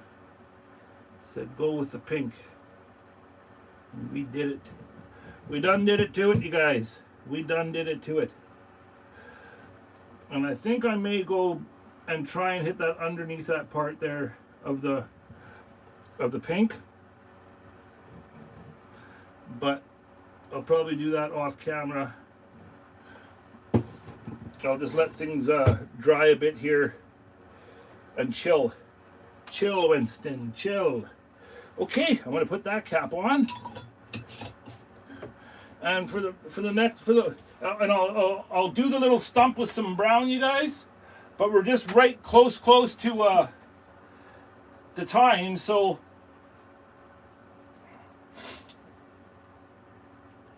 said go with the pink. And we did it. We done did it to it, you guys. We done did it to it. And I think I may go and try and hit that underneath that part there of the pink. But I'll probably do that off camera. I'll just let things dry a bit here and chill. Chill, Winston, chill. Okay, I'm gonna put that cap on. And and I'll do the little stump with some brown, you guys. But we're just right close to the time, so.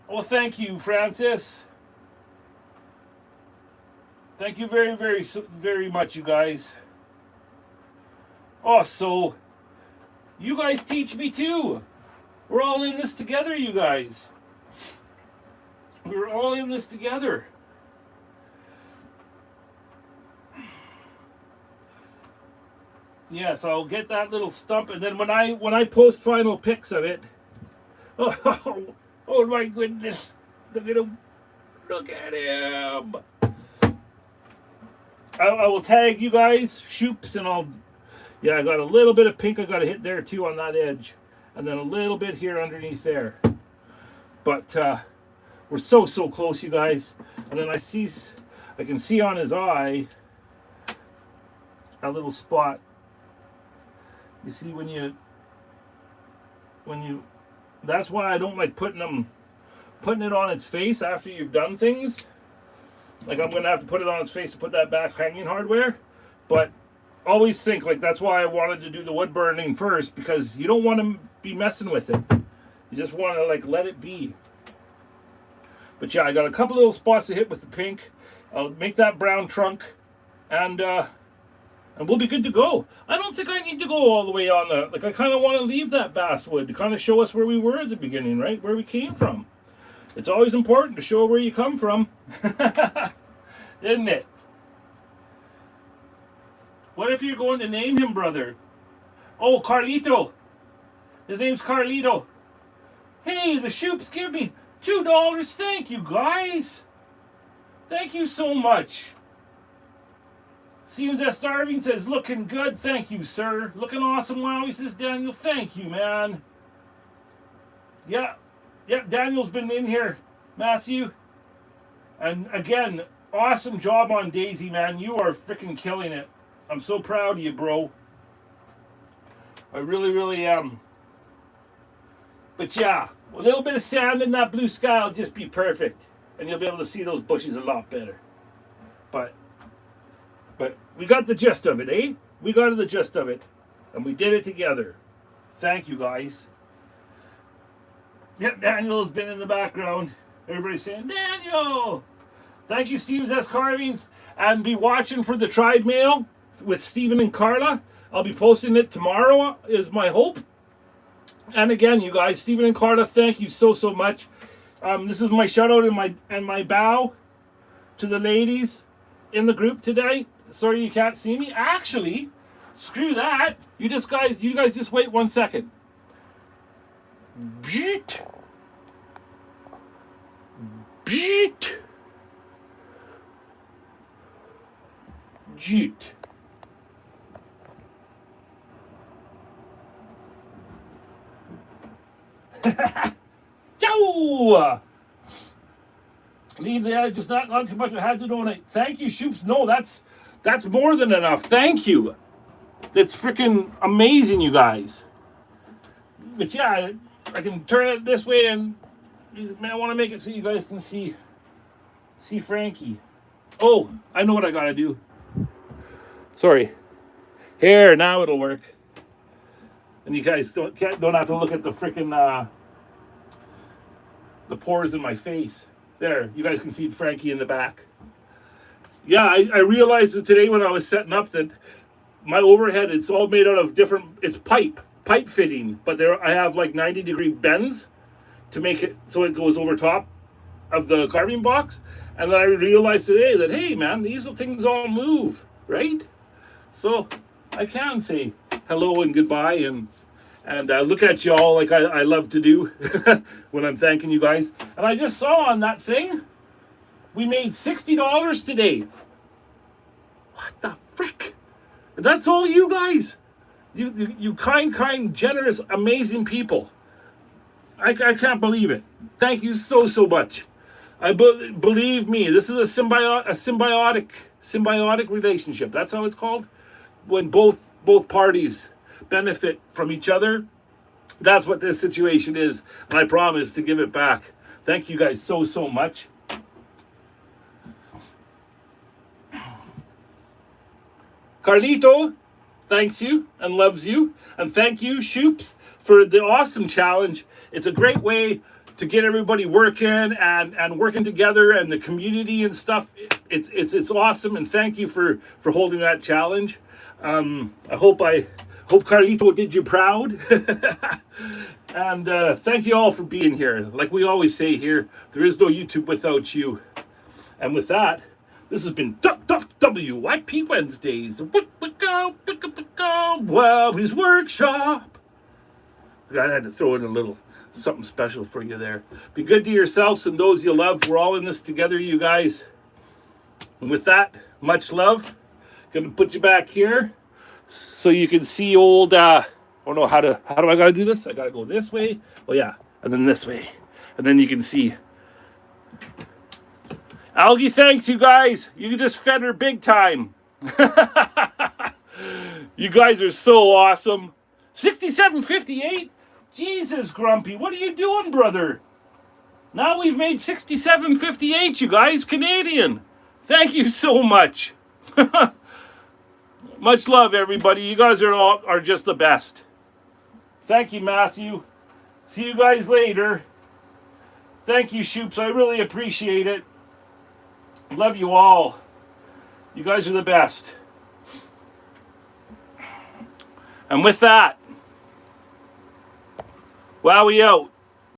Well, thank you, Francis. Thank you very much, you guys. Oh, so you guys teach me too. We're all in this together, you guys. We're all in this together. Yes, I'll get that little stump, and then when I post final pics of it, oh my goodness, look at him, look at him. I will tag you guys, Shoops, and I got a little bit of pink I got to hit there too on that edge, and then a little bit here underneath there. But we're so close, you guys. And then I can see on his eye a little spot. You see when you that's why I don't like putting it on its face after you've done things. Like I'm gonna have to put it on its face to put that back hanging hardware. But always think, like, that's why I wanted to do the wood burning first, because you don't want to be messing with it. You just want to, like, let it be. But yeah, I got a couple little spots to hit with the pink. I'll make that brown trunk, and we'll be good to go. I don't think I need to go all the way on the, like, I kind of want to leave that basswood to kind of show us where we were at the beginning, right? Where we came from. It's always important to show where you come from. Isn't it? What if you're going to name him, brother? Oh, Carlito. His name's Carlito. Hey, the Shoops give me $2. Thank you, guys. Thank you so much. Seems that Starving says, looking good. Thank you, sir. Looking awesome, Wowie, says Daniel. Thank you, man. Yeah, Daniel's been in here, Matthew. And again, awesome job on Daisy, man. You are freaking killing it. I'm so proud of you, bro. I really am. But yeah, a little bit of sand in that blue sky will just be perfect. And you'll be able to see those bushes a lot better. But we got the gist of it, eh? We got the gist of it. And we did it together. Thank you, guys. Yep, Daniel's been in the background. Everybody's saying, Daniel! Thank you, Steve's S Carvings. And be watching for the Tribe Mail with Stephen and Carla. I'll be posting it tomorrow, is my hope. And again, you guys, Stephen and Carla, thank you so, so much. This is my shout out and my bow to the ladies in the group today. Sorry you can't see me. Actually, screw that. You guys just wait 1 second. Beat. Beat. Jeet. Ciao! Leave the edge, just not too much. I had to donate. Thank you, Shoops. No, that's more than enough. Thank you. That's freaking amazing, you guys. But yeah, I can turn it this way, and I want to make it so you guys can see Frankie. Oh, I know what I gotta do. Sorry. Here, now it'll work. And you guys don't have to look at the freaking the pores in my face. There, you guys can see Frankie in the back. Yeah, I realized today when I was setting up that my overhead, it's all made out of different, it's pipe fitting, but I have like 90-degree bends to make it so it goes over top of the carving box. And then I realized today that, hey man, these things all move, right? So I can say hello and goodbye and look at y'all like I love to do when I'm thanking you guys. And I just saw on that thing, we made $60 today. What the frick? That's all you guys. You kind, generous, amazing people. I can't believe it. Thank you so much. Believe me, this is a symbiotic relationship. That's how it's called. When both parties benefit from each other, that's what this situation is, and I promise to give it back. Thank you guys so much. Carlito thanks you and loves you, and thank you, Shoops, for the awesome challenge. It's a great way to get everybody working and working together, and the community and stuff. It's awesome, and thank you for holding that challenge. I hope Carlito did you proud. And thank you all for being here. Like we always say here, there is no YouTube without you. And with that, this has been WIP Wednesdays. Wowwy'z Workshop. I had to throw in a little something special for you there. Be good to yourselves and those you love. We're all in this together, you guys. And with that, much love. Gonna put you back here so you can see old oh no, how do I gotta do this? I gotta go this way. Oh yeah, and then this way. And then you can see. Algie, thanks you guys. You just fed her big time. You guys are so awesome. 67.58? Jesus, Grumpy, what are you doing, brother? Now we've made 67.58, you guys, Canadian. Thank you so much. Much love, everybody. You guys are just the best. Thank you, Matthew. See you guys later. Thank you, Shoops. I really appreciate it. Love you all. You guys are the best. And with that, Wowie out.